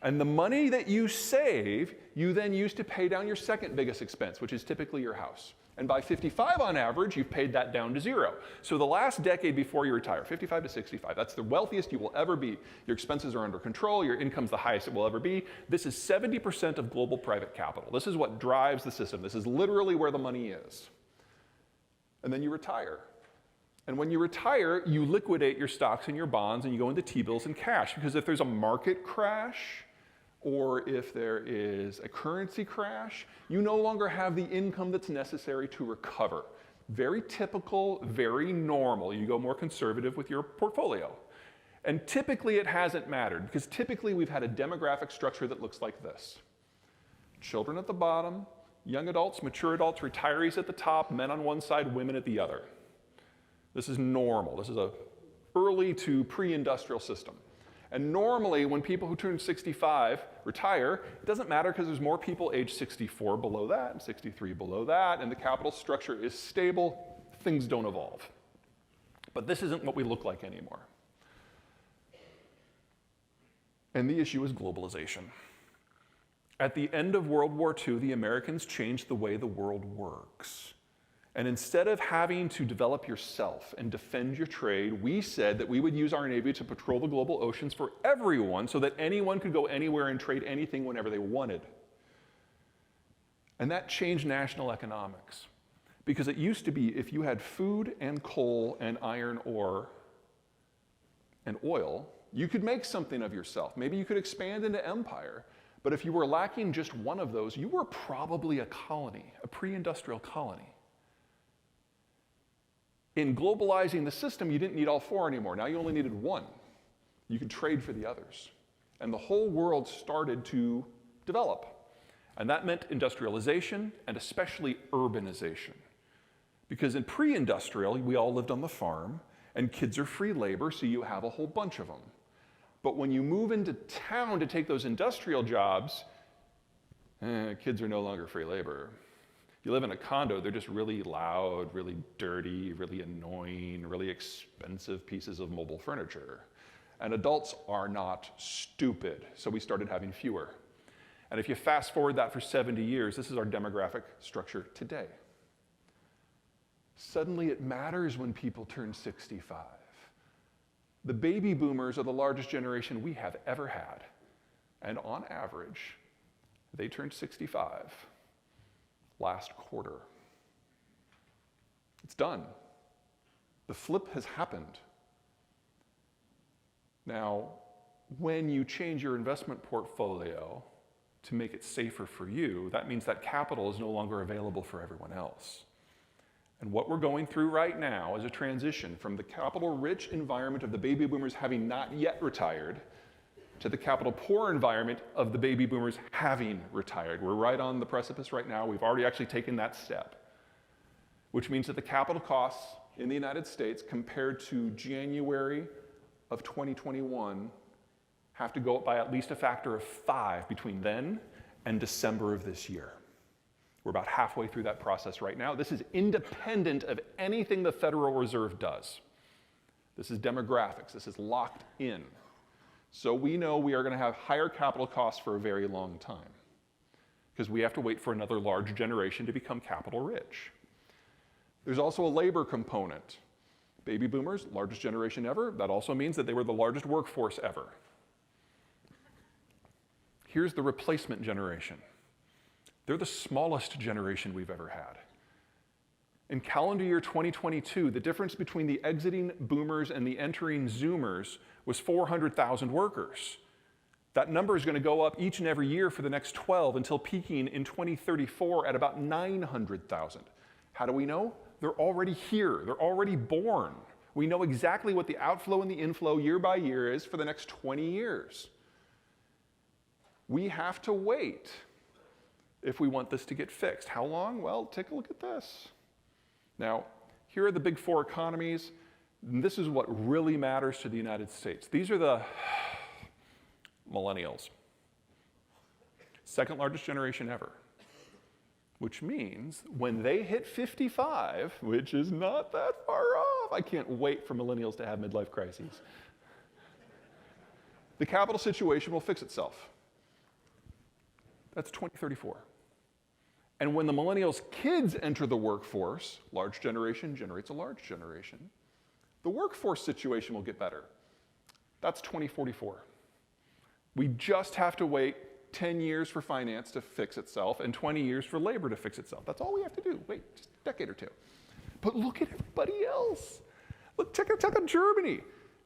And the money that you save, you then use to pay down your second biggest expense, which is typically your house. And by 55 on average, you've paid that down to zero. So the last decade before you retire, 55 to 65, that's the wealthiest you will ever be. Your expenses are under control, your income's the highest it will ever be. This is 70% of global private capital. This is what drives the system. This is literally where the money is. And then you retire. And when you retire, you liquidate your stocks and your bonds and you go into T-bills and cash. Because if there's a market crash, or if there is a currency crash, you no longer have the income that's necessary to recover. Very typical, very normal. You go more conservative with your portfolio. And typically it hasn't mattered, because typically we've had a demographic structure that looks like this. Children at the bottom, young adults, mature adults, retirees at the top, men on one side, women at the other. This is normal. This is a early to pre-industrial system. And normally, when people who turn 65 retire, it doesn't matter because there's more people age 64 below that and 63 below that, and the capital structure is stable. Things don't evolve. But this isn't what we look like anymore. And the issue is globalization. At the end of World War II, the Americans changed the way the world works. And instead of having to develop yourself and defend your trade, we said that we would use our Navy to patrol the global oceans for everyone so that anyone could go anywhere and trade anything whenever they wanted. And that changed national economics. Because it used to be if you had food and coal and iron ore and oil, you could make something of yourself. Maybe you could expand into empire. But if you were lacking just one of those, you were probably a colony, a pre-industrial colony. In globalizing the system, you didn't need all four anymore. Now you only needed one. You could trade for the others. And the whole world started to develop. And that meant industrialization and especially urbanization. Because in pre-industrial, we all lived on the farm, and kids are free labor, so you have a whole bunch of them. But when you move into town to take those industrial jobs, kids are no longer free labor. You live in a condo, they're just really loud, really dirty, really annoying, really expensive pieces of mobile furniture. And adults are not stupid, so we started having fewer. And if you fast forward that for 70 years, this is our demographic structure today. Suddenly it matters when people turn 65. The baby boomers are the largest generation we have ever had. And on average, they turned 65 last quarter. It's done. The flip has happened. Now, when you change your investment portfolio to make it safer for you, that means that capital is no longer available for everyone else. And what we're going through right now is a transition from the capital-rich environment of the baby boomers having not yet retired to the capital-poor environment of the baby boomers having retired. We're right on the precipice right now. We've already actually taken that step, which means that the capital costs in the United States compared to January of 2021 have to go up by at least a factor of 5 between then and December of this year. We're about halfway through that process right now. This is independent of anything the Federal Reserve does. This is demographics. This is locked in. So we know we are going to have higher capital costs for a very long time because we have to wait for another large generation to become capital rich. There's also a labor component. Baby boomers, largest generation ever. That also means that they were the largest workforce ever. Here's the replacement generation. They're the smallest generation we've ever had. In calendar year 2022, the difference between the exiting boomers and the entering zoomers was 400,000 workers. That number is going to go up each and every year for the next 12 until peaking in 2034 at about 900,000. How do we know? They're already here. They're already born. We know exactly what the outflow and the inflow year by year is for the next 20 years. We have to wait if we want this to get fixed. How long? Well, take a look at this. Now, here are the big four economies. And this is what really matters to the United States. These are the millennials. Second largest generation ever. Which means when they hit 55, which is not that far off, I can't wait for millennials to have midlife crises, the capital situation will fix itself. That's 2034. And when the millennials' kids enter the workforce, large generation generates a large generation, the workforce situation will get better. That's 2044. We just have to wait 10 years for finance to fix itself and 20 years for labor to fix itself. That's all we have to do. Wait just a decade or two. But look at everybody else. Look, check out Germany.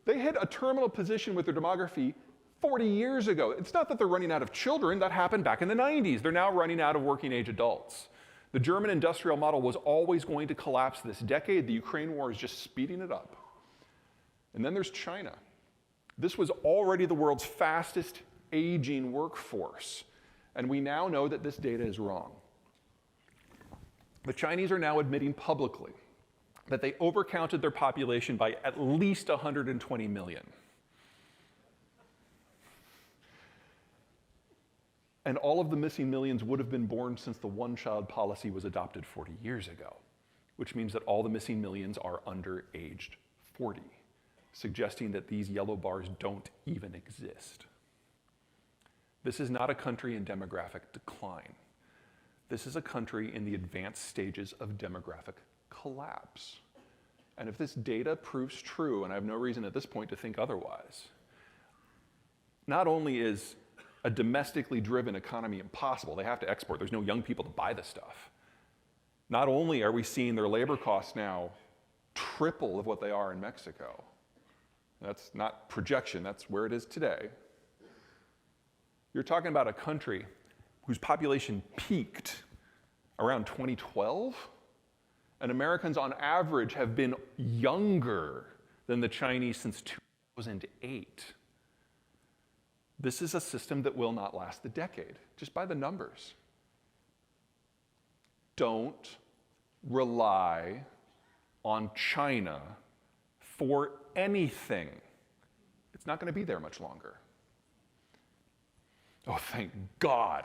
They hit a terminal position with their demography 40 years ago. It's not that they're running out of children. That happened back in the 90s. They're now running out of working age adults. The German industrial model was always going to collapse this decade. The Ukraine war is just speeding it up. And then there's China. This was already the world's fastest aging workforce. And we now know that this data is wrong. The Chinese are now admitting publicly that they overcounted their population by at least 120 million. And all of the missing millions would have been born since the one-child policy was adopted 40 years ago, which means that all the missing millions are under aged 40, suggesting that these yellow bars don't even exist. This is not a country in demographic decline. This is a country in the advanced stages of demographic collapse. And if this data proves true, and I have no reason at this point to think otherwise, not only is a domestically driven economy impossible, they have to export, there's no young people to buy this stuff. Not only are we seeing their labor costs now triple of what they are in Mexico, that's not projection, that's where it is today. You're talking about a country whose population peaked around 2012, and Americans on average have been younger than the Chinese since 2008. This is a system that will not last the decade, just by the numbers. Don't rely on China for anything. It's not going to be there much longer. Oh, thank God.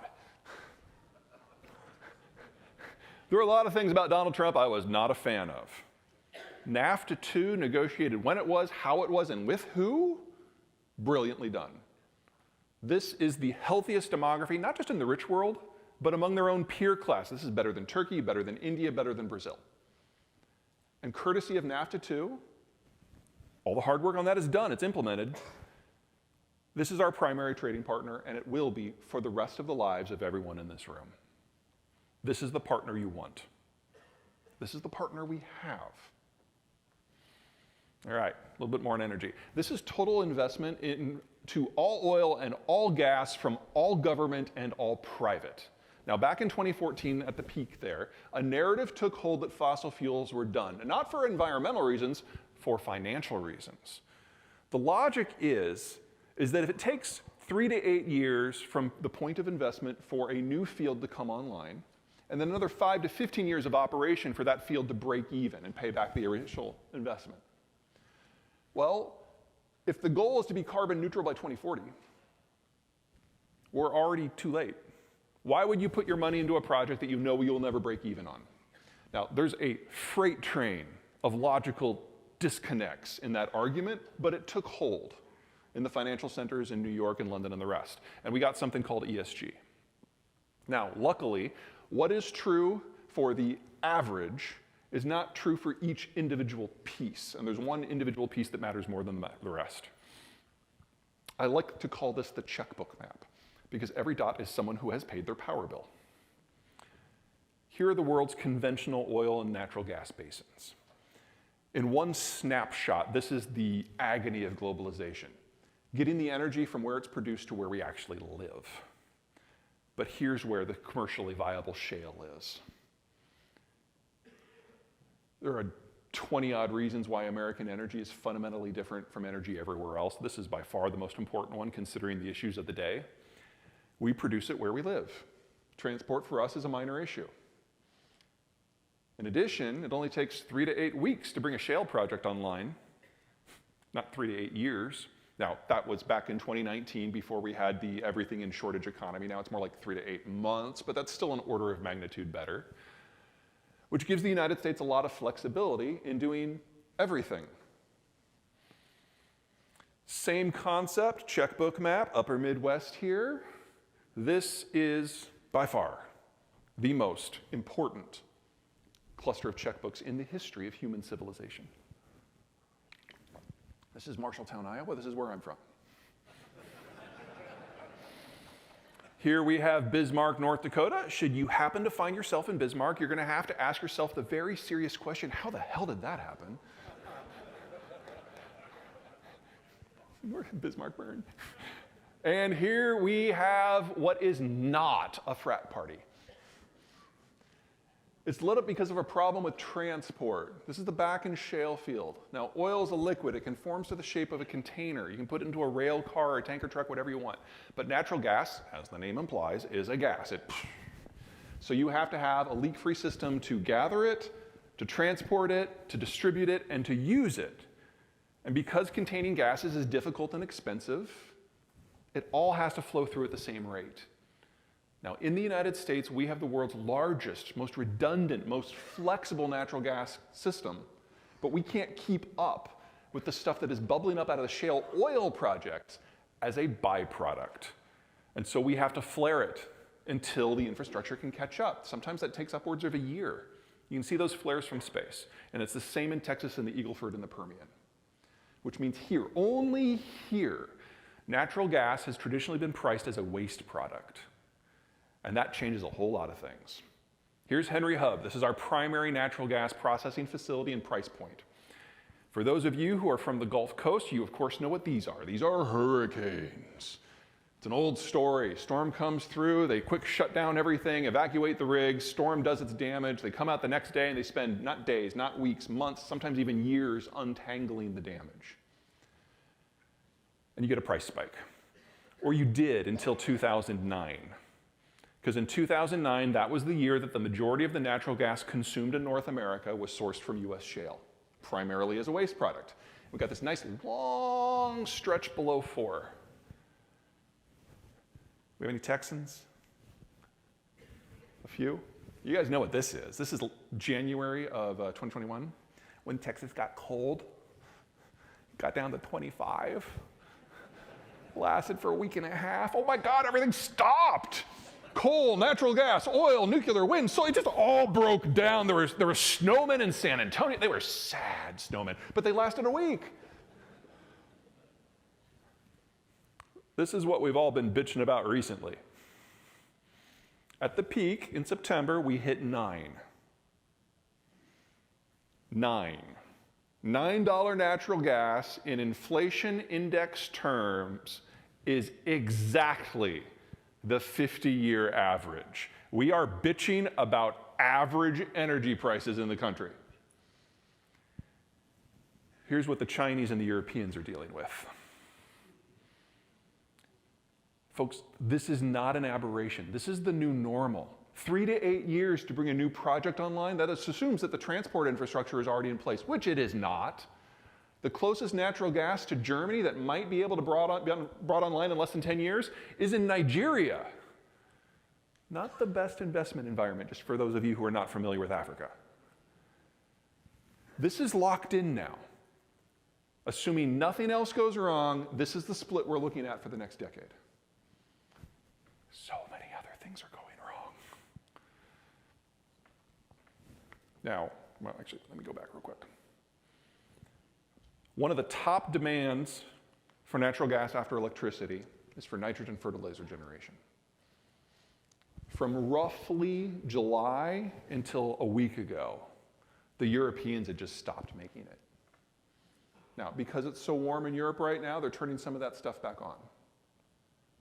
There were a lot of things about Donald Trump I was not a fan of. NAFTA 2 negotiated when it was, how it was, and with who? Brilliantly done. This is the healthiest demography, not just in the rich world, but among their own peer class. This is better than Turkey, better than India, better than Brazil. And courtesy of NAFTA 2, all the hard work on that is done, it's implemented. This is our primary trading partner, and it will be for the rest of the lives of everyone in this room. This is the partner you want. This is the partner we have. All right, a little bit more on energy. This is total investment into all oil and all gas from all government and all private. Now, back in 2014, at the peak there, a narrative took hold that fossil fuels were done, and not for environmental reasons, for financial reasons. The logic is that if it takes 3 to 8 years from the point of investment for a new field to come online, and then another 5 to 15 years of operation for that field to break even and pay back the initial investment. Well, if the goal is to be carbon neutral by 2040, we're already too late. Why would you put your money into a project that you know you'll never break even on? Now, there's a freight train of logical disconnects in that argument, but it took hold in the financial centers in New York and London and the rest. And we got something called ESG. Now, luckily, what is true for the average is not true for each individual piece. And there's one individual piece that matters more than the rest. I like to call this the checkbook map, because every dot is someone who has paid their power bill. Here are the world's conventional oil and natural gas basins. In one snapshot, this is the agony of globalization, getting the energy from where it's produced to where we actually live. But here's where the commercially viable shale is. There are 20-odd reasons why American energy is fundamentally different from energy everywhere else. This is by far the most important one, considering the issues of the day. We produce it where we live. Transport for us is a minor issue. In addition, it only takes 3 to 8 weeks to bring a shale project online, not 3 to 8 years. Now, that was back in 2019 before we had the everything in shortage economy. Now it's more like 3 to 8 months, but that's still an order of magnitude better, which gives the United States a lot of flexibility in doing everything. Same concept, checkbook map, upper Midwest here. This is by far the most important cluster of checkbooks in the history of human civilization. This is Marshalltown, Iowa. This is where I'm from. Here we have Bismarck, North Dakota. Should you happen to find yourself in Bismarck, you're going to have to ask yourself the very serious question, how the hell did that happen? Where did Bismarck burn? And here we have what is not a frat party. It's lit up because of a problem with transport. This is the Bakken shale field. Now, oil is a liquid. It conforms to the shape of a container. You can put it into a rail car, a tanker truck, whatever you want. But natural gas, as the name implies, is a gas. So you have to have a leak-free system to gather it, to transport it, to distribute it, and to use it. And because containing gases is difficult and expensive, it all has to flow through at the same rate. Now, in the United States, we have the world's largest, most redundant, most flexible natural gas system, but we can't keep up with the stuff that is bubbling up out of the shale oil projects as a byproduct. And so we have to flare it until the infrastructure can catch up. Sometimes that takes upwards of a year. You can see those flares from space. And it's the same in Texas and the Eagle Ford and the Permian, which means here, only here, natural gas has traditionally been priced as a waste product. And that changes a whole lot of things. Here's Henry Hub. This is our primary natural gas processing facility and price point. For those of you who are from the Gulf Coast, you of course know what these are. These are hurricanes. It's an old story. Storm comes through, they quick shut down everything, evacuate the rigs, storm does its damage, they come out the next day and they spend not days, not weeks, months, sometimes even years untangling the damage. And you get a price spike. Or you did until 2009. Because in 2009, that was the year that the majority of the natural gas consumed in North America was sourced from US shale, primarily as a waste product. We've got this nice long stretch below 4. We have any Texans? A few? You guys know what this is. This is January of 2021, when Texas got cold, got down to 25, lasted for a week and a half. Oh my God, everything stopped. Coal, natural gas, oil, nuclear, wind, so it just all broke down. There were snowmen in San Antonio. They were sad snowmen, but they lasted a week. This is what we've all been bitching about recently. At the peak in September, we hit 9. $9 natural gas in inflation index terms is exactly the 50-year average. We are bitching about average energy prices in the country. Here's what the Chinese and the Europeans are dealing with. Folks, this is not an aberration. This is the new normal. 3 to 8 years to bring a new project online, that assumes that the transport infrastructure is already in place, which it is not. The closest natural gas to Germany that might be able to be brought online in less than 10 years is in Nigeria. Not the best investment environment, just for those of you who are not familiar with Africa. This is locked in now. Assuming nothing else goes wrong, this is the split we're looking at for the next decade. So many other things are going wrong. Now, well, actually, let me go back real quick. One of the top demands for natural gas after electricity is for nitrogen fertilizer generation. From roughly July until a week ago, the Europeans had just stopped making it. Now, because it's so warm in Europe right now, they're turning some of that stuff back on.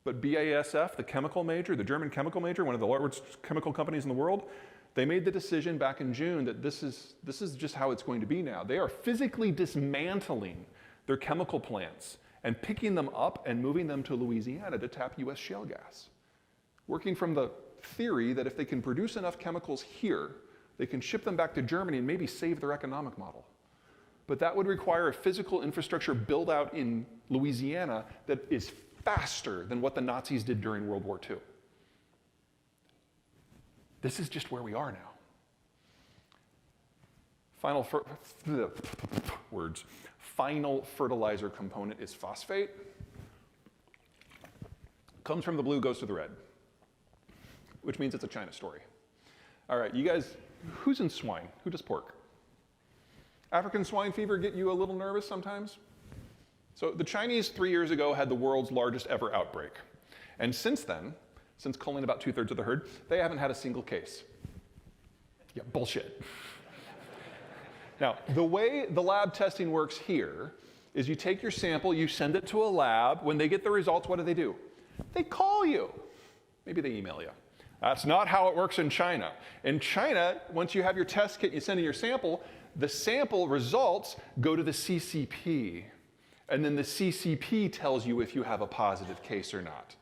But BASF, the chemical major, the German chemical major, one of the largest chemical companies in the world, they made the decision back in June that this is just how it's going to be now. They are physically dismantling their chemical plants and picking them up and moving them to Louisiana to tap US shale gas. Working from the theory that if they can produce enough chemicals here, they can ship them back to Germany and maybe save their economic model. But that would require a physical infrastructure build out in Louisiana that is faster than what the Nazis did during World War II. This is just where we are now. Final fertilizer component is phosphate. Comes from the blue, goes to the red, which means it's a China story. All right, you guys, who's in swine? Who does pork? African swine fever get you a little nervous sometimes? So the Chinese 3 years ago had the world's largest ever outbreak. And since then, since culling about 2/3 of the herd, they haven't had a single case. Yeah, bullshit. Now, the way the lab testing works here is you take your sample, you send it to a lab. When they get the results, what do? They call you. Maybe they email you. That's not how it works in China. In China, once you have your test kit, you send in your sample, the sample results go to the CCP. And then the CCP tells you if you have a positive case or not.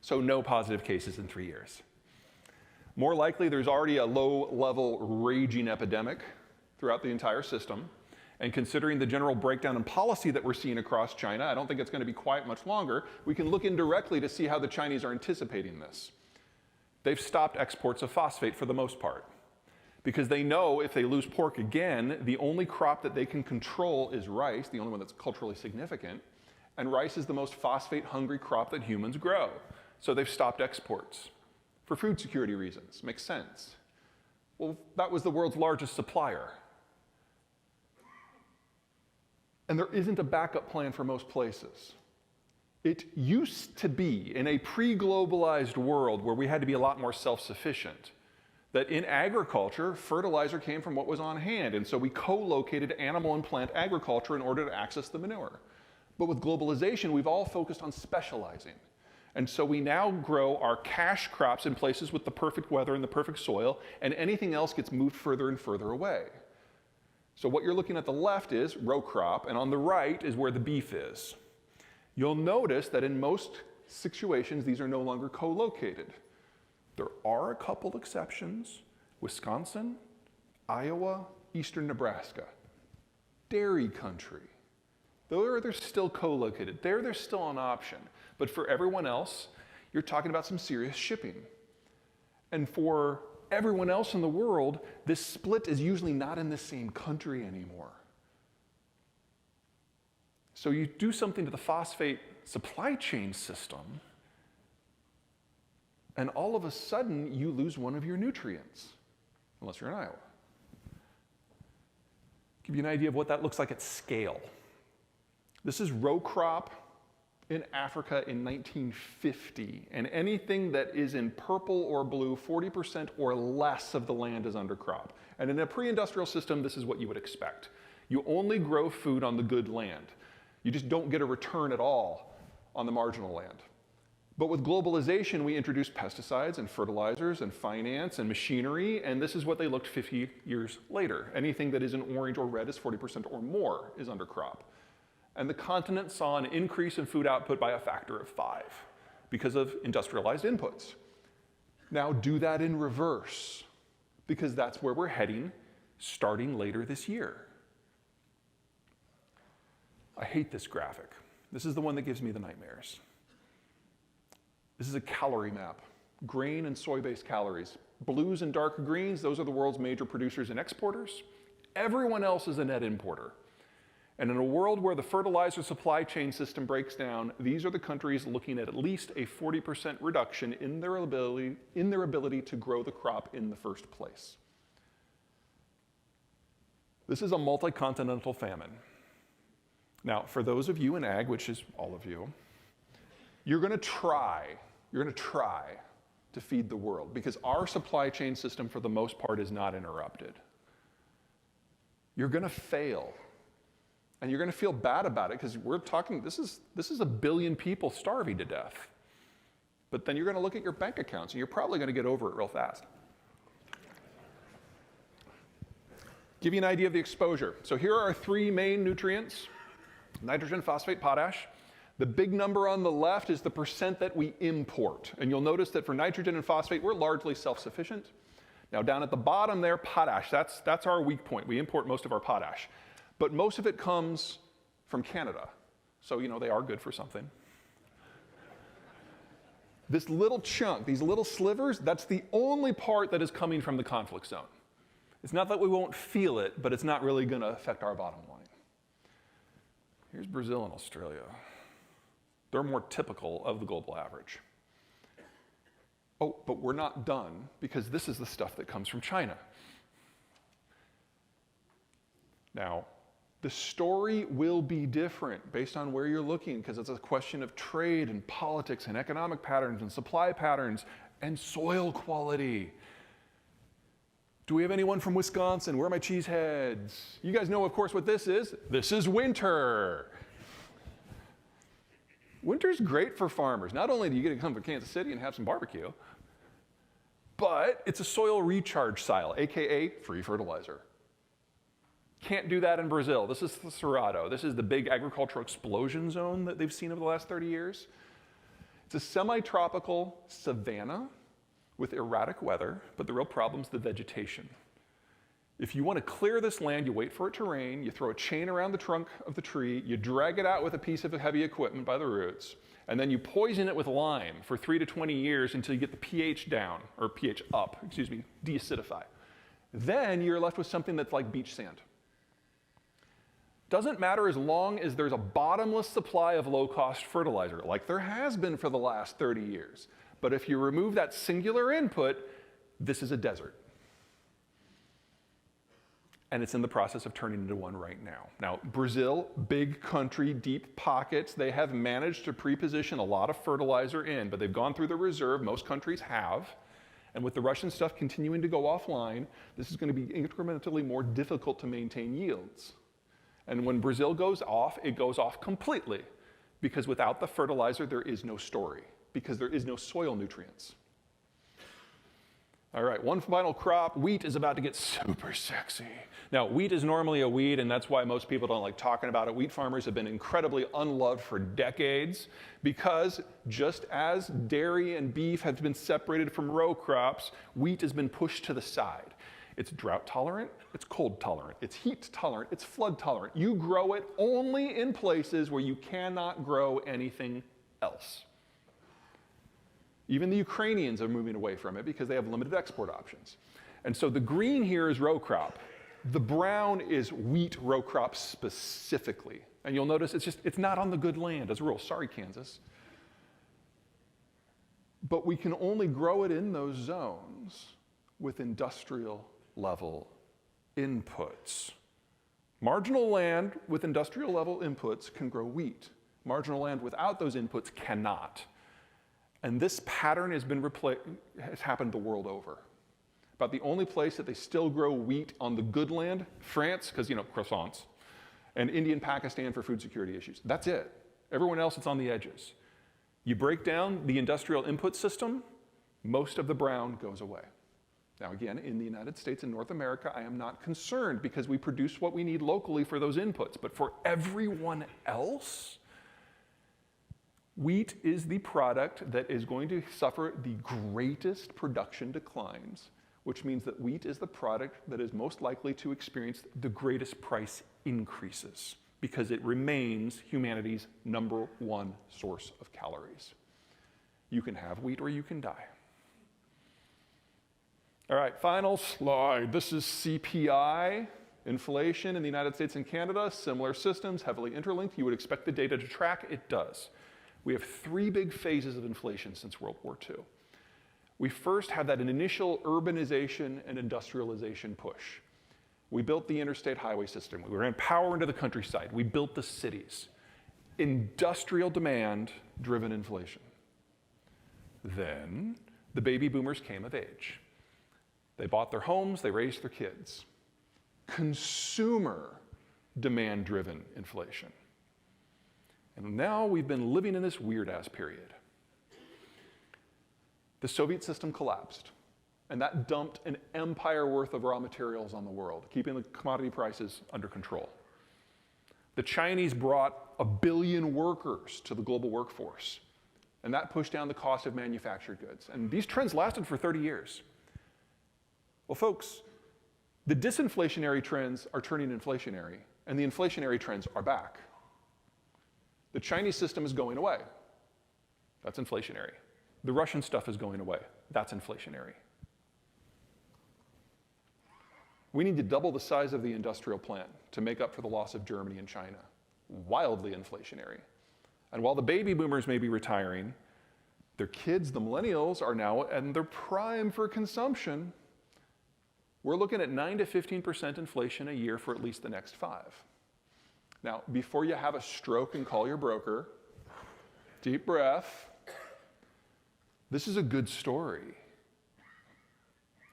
So no positive cases in 3 years. More likely, there's already a low-level raging epidemic throughout the entire system. And considering the general breakdown in policy that we're seeing across China, I don't think it's going to be quite much longer. We can look indirectly to see how the Chinese are anticipating this. They've stopped exports of phosphate for the most part, because they know if they lose pork again, the only crop that they can control is rice, the only one that's culturally significant, and rice is the most phosphate-hungry crop that humans grow. So they've stopped exports for food security reasons. Makes sense. Well, that was the world's largest supplier. And there isn't a backup plan for most places. It used to be, in a pre-globalized world where we had to be a lot more self-sufficient, that in agriculture, fertilizer came from what was on hand, and so we co-located animal and plant agriculture in order to access the manure. But with globalization, we've all focused on specializing. And so we now grow our cash crops in places with the perfect weather and the perfect soil, and anything else gets moved further and further away. So what you're looking at the left is row crop, and on the right is where the beef is. You'll notice that in most situations, these are no longer co-located. There are a couple exceptions: Wisconsin, Iowa, eastern Nebraska. Dairy country. They're still co-located. They're still an option. But for everyone else, you're talking about some serious shipping. And for everyone else in the world, this split is usually not in the same country anymore. So you do something to the phosphate supply chain system, and all of a sudden, you lose one of your nutrients, unless you're in Iowa. Give you an idea of what that looks like at scale. This is row crop in Africa in 1950, and anything that is in purple or blue, 40% or less of the land is under crop. And in a pre-industrial system, this is what you would expect. You only grow food on the good land. You just don't get a return at all on the marginal land. But with globalization, we introduced pesticides and fertilizers and finance and machinery, and this is what they looked 50 years later. Anything that is in orange or red is 40% or more is under crop. And the continent saw an increase in food output by a factor of 5 because of industrialized inputs. Now do that in reverse, because that's where we're heading starting later this year. I hate this graphic. This is the one that gives me the nightmares. This is a calorie map, grain and soy-based calories. Blues and dark greens, those are the world's major producers and exporters. Everyone else is a net importer. And in a world where the fertilizer supply chain system breaks down, these are the countries looking at least a 40% reduction in their ability to grow the crop in the first place. This is a multi-continental famine. Now, for those of you in ag, which is all of you, you're going to try to feed the world because our supply chain system, for the most part, is not interrupted. You're going to fail. And you're going to feel bad about it because we're talking, this is 1 billion people starving to death. But then you're going to look at your bank accounts and you're probably going to get over it real fast. Give you an idea of the exposure. So here are our 3 main nutrients: nitrogen, phosphate, potash. The big number on the left is the percent that we import. And you'll notice that for nitrogen and phosphate, we're largely self-sufficient. Now down at the bottom there, potash, that's our weak point. We import most of our potash. But most of it comes from Canada. So, they are good for something. This little chunk, these little slivers, that's the only part that is coming from the conflict zone. It's not that we won't feel it, but it's not really going to affect our bottom line. Here's Brazil and Australia. They're more typical of the global average. Oh, but we're not done because this is the stuff that comes from China. Now, the story will be different based on where you're looking because it's a question of trade and politics and economic patterns and supply patterns and soil quality. Do we have anyone from Wisconsin? Where are my cheeseheads? You guys know, of course, what this is. This is winter. Winter's great for farmers. Not only do you get to come to Kansas City and have some barbecue, but it's a soil recharge silo, AKA free fertilizer. Can't do that in Brazil. This is the Cerrado. This is the big agricultural explosion zone that they've seen over the last 30 years. It's a semi-tropical savanna with erratic weather, but the real problem is the vegetation. If you want to clear this land, you wait for it to rain, you throw a chain around the trunk of the tree, you drag it out with a piece of heavy equipment by the roots, and then you poison it with lime for 3 to 20 years until you get the pH down, or pH up, deacidify. Then you're left with something that's like beach sand. Doesn't matter as long as there's a bottomless supply of low-cost fertilizer, like there has been for the last 30 years. But if you remove that singular input, this is a desert. And it's in the process of turning into one right now. Now, Brazil, big country, deep pockets, they have managed to pre-position a lot of fertilizer in, but they've gone through the reserve, most countries have. And with the Russian stuff continuing to go offline, this is going to be incrementally more difficult to maintain yields. And when Brazil goes off, it goes off completely. Because without the fertilizer, there is no story. Because there is no soil nutrients. All right, one final crop. Wheat is about to get super sexy. Now, wheat is normally a weed, and that's why most people don't like talking about it. Wheat farmers have been incredibly unloved for decades because just as dairy and beef have been separated from row crops, wheat has been pushed to the side. It's drought tolerant, it's cold tolerant, it's heat tolerant, it's flood tolerant. You grow it only in places where you cannot grow anything else. Even the Ukrainians are moving away from it because they have limited export options. And so the green here is row crop. The brown is wheat row crop specifically. And you'll notice it's not on the good land as a rule. Sorry, Kansas. But we can only grow it in those zones with industrial level inputs. Marginal land with industrial level inputs can grow wheat. Marginal land without those inputs cannot. And this pattern has happened the world over. About the only place that they still grow wheat on the good land, France, because croissants, and India and Pakistan for food security issues. That's it. Everyone else, it's on the edges. You break down the industrial input system, most of the brown goes away. Now again, in the United States and North America, I am not concerned because we produce what we need locally for those inputs. But for everyone else, wheat is the product that is going to suffer the greatest production declines, which means that wheat is the product that is most likely to experience the greatest price increases because it remains humanity's #1 source of calories. You can have wheat or you can die. All right, final slide. This is CPI, inflation in the United States and Canada, similar systems, heavily interlinked. You would expect the data to track, it does. We have 3 big phases of inflation since World War II. We first had that initial urbanization and industrialization push. We built the interstate highway system. We ran power into the countryside. We built the cities. Industrial demand-driven inflation. Then the baby boomers came of age. They bought their homes, they raised their kids. Consumer demand-driven inflation. And now we've been living in this weird-ass period. The Soviet system collapsed, and that dumped an empire worth of raw materials on the world, keeping the commodity prices under control. The Chinese brought 1 billion workers to the global workforce, and that pushed down the cost of manufactured goods. And these trends lasted for 30 years. Well, folks, the disinflationary trends are turning inflationary, and the inflationary trends are back. The Chinese system is going away. That's inflationary. The Russian stuff is going away. That's inflationary. We need to double the size of the industrial plant to make up for the loss of Germany and China. Wildly inflationary. And while the baby boomers may be retiring, their kids, the millennials, are now in their prime for consumption. We're looking at 9 to 15% inflation a year for at least the next 5. Now, before you have a stroke and call your broker, deep breath. This is a good story.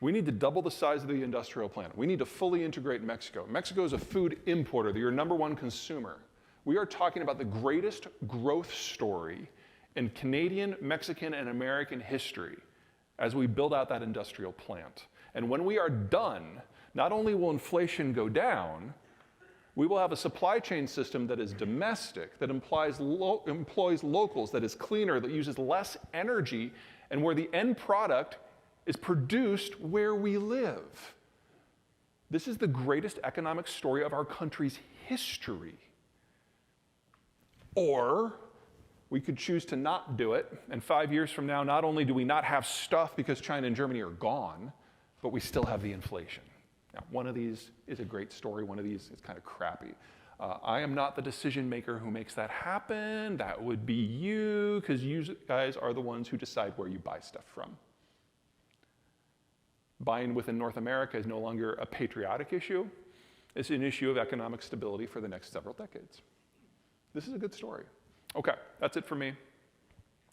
We need to double the size of the industrial plant. We need to fully integrate Mexico. Mexico is a food importer. They're your #1 consumer. We are talking about the greatest growth story in Canadian, Mexican, and American history as we build out that industrial plant. And when we are done, not only will inflation go down, we will have a supply chain system that is domestic, that employs locals, that is cleaner, that uses less energy, and where the end product is produced where we live. This is the greatest economic story of our country's history. Or we could choose to not do it, and 5 years from now, not only do we not have stuff because China and Germany are gone, but we still have the inflation. Now, one of these is a great story, one of these is kind of crappy. I am not the decision maker who makes that happen. That would be you, because you guys are the ones who decide where you buy stuff from. Buying within North America is no longer a patriotic issue. It's an issue of economic stability for the next several decades. This is a good story. Okay, that's it for me.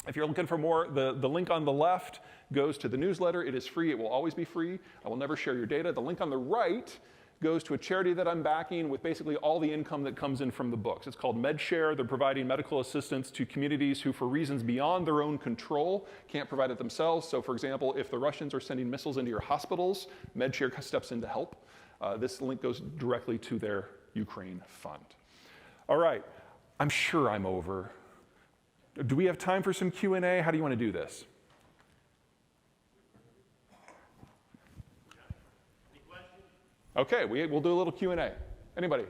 If you're looking for more, the link on the left goes to the newsletter. It is free. It will always be free. I will never share your data. The link on the right goes to a charity that I'm backing with basically all the income that comes in from the books. It's called MedShare. They're providing medical assistance to communities who, for reasons beyond their own control, can't provide it themselves. So, for example, if the Russians are sending missiles into your hospitals, MedShare steps in to help. This link goes directly to their Ukraine fund. All right, I'm sure I'm over. Do we have time for some Q&A? How do you want to do this? Any questions? Okay, we'll do a little Q&A. Anybody?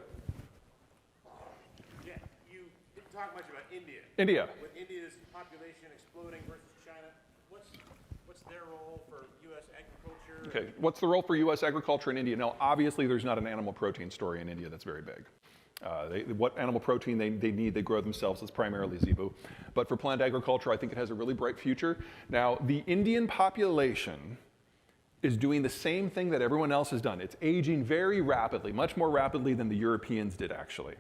Yeah, you didn't talk much about India. India. With India's population exploding versus China, what's their role for U.S. agriculture? Okay, what's the role for U.S. agriculture in India? Now, obviously, there's not an animal protein story in India that's very big. What animal protein they need, they grow themselves. It's primarily zebu. But for plant agriculture, I think it has a really bright future. Now, the Indian population is doing the same thing that everyone else has done. It's aging very rapidly, much more rapidly than the Europeans did, actually.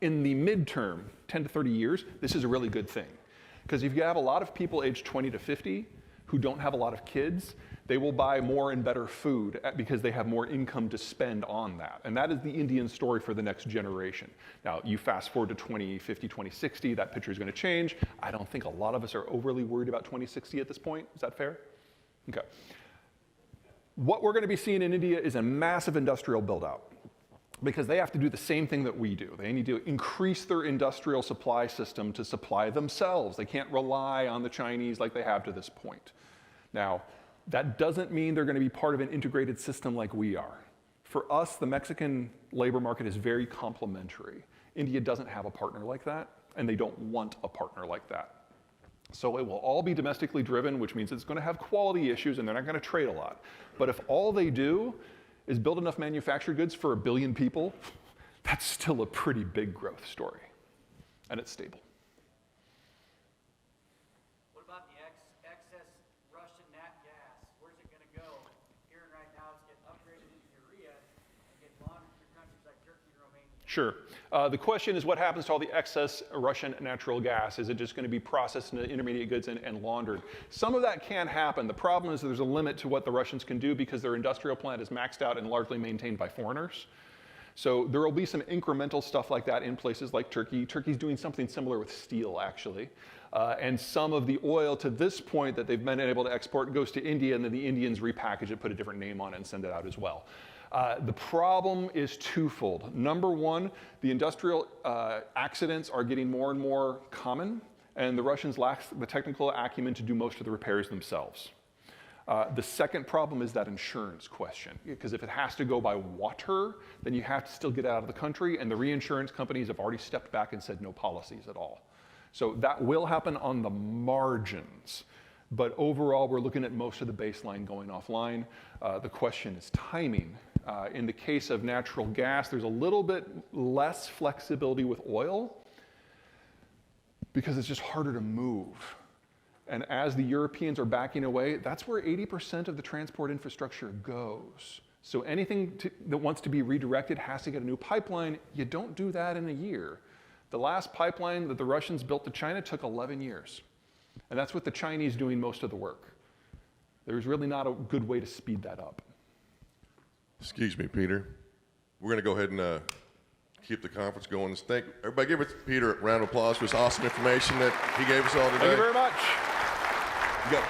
In the midterm, 10 to 30 years, this is a really good thing. Because if you have a lot of people aged 20 to 50 who don't have a lot of kids, they will buy more and better food because they have more income to spend on that. And that is the Indian story for the next generation. Now, you fast forward to 2050, 2060, that picture is going to change. I don't think a lot of us are overly worried about 2060 at this point. Is that fair? Okay. What we're going to be seeing in India is a massive industrial build-out because they have to do the same thing that we do. They need to increase their industrial supply system to supply themselves. They can't rely on the Chinese like they have to this point. Now, that doesn't mean they're going to be part of an integrated system like we are. For us, the Mexican labor market is very complementary. India doesn't have a partner like that, and they don't want a partner like that. So it will all be domestically driven, which means it's going to have quality issues, and they're not going to trade a lot. But if all they do is build enough manufactured goods for 1 billion people, that's still a pretty big growth story, and it's stable. Sure. The question is what happens to all the excess Russian natural gas? Is it just going to be processed into intermediate goods and laundered? Some of that can happen. The problem is that there's a limit to what the Russians can do because their industrial plant is maxed out and largely maintained by foreigners. So there will be some incremental stuff like that in places like Turkey. Turkey's doing something similar with steel, actually. And some of the oil to this point that they've been able to export goes to India, and then the Indians repackage it, put a different name on it, and send it out as well. The problem is twofold. Number one, the industrial accidents are getting more and more common, and the Russians lack the technical acumen to do most of the repairs themselves. The second problem is that insurance question, because if it has to go by water, then you have to still get out of the country, and the reinsurance companies have already stepped back and said no policies at all. So that will happen on the margins, but overall we're looking at most of the baseline going offline. The question is timing. In the case of natural gas, there's a little bit less flexibility with oil because it's just harder to move. And as the Europeans are backing away, that's where 80% of the transport infrastructure goes. So anything that wants to be redirected has to get a new pipeline. You don't do that in a year. The last pipeline that the Russians built to China took 11 years. And that's with the Chinese doing most of the work. There's really not a good way to speed that up. Excuse me, Peter. We're going to go ahead and keep the conference going. Everybody give Peter a round of applause for his awesome information that he gave us all today. Thank you very much. You got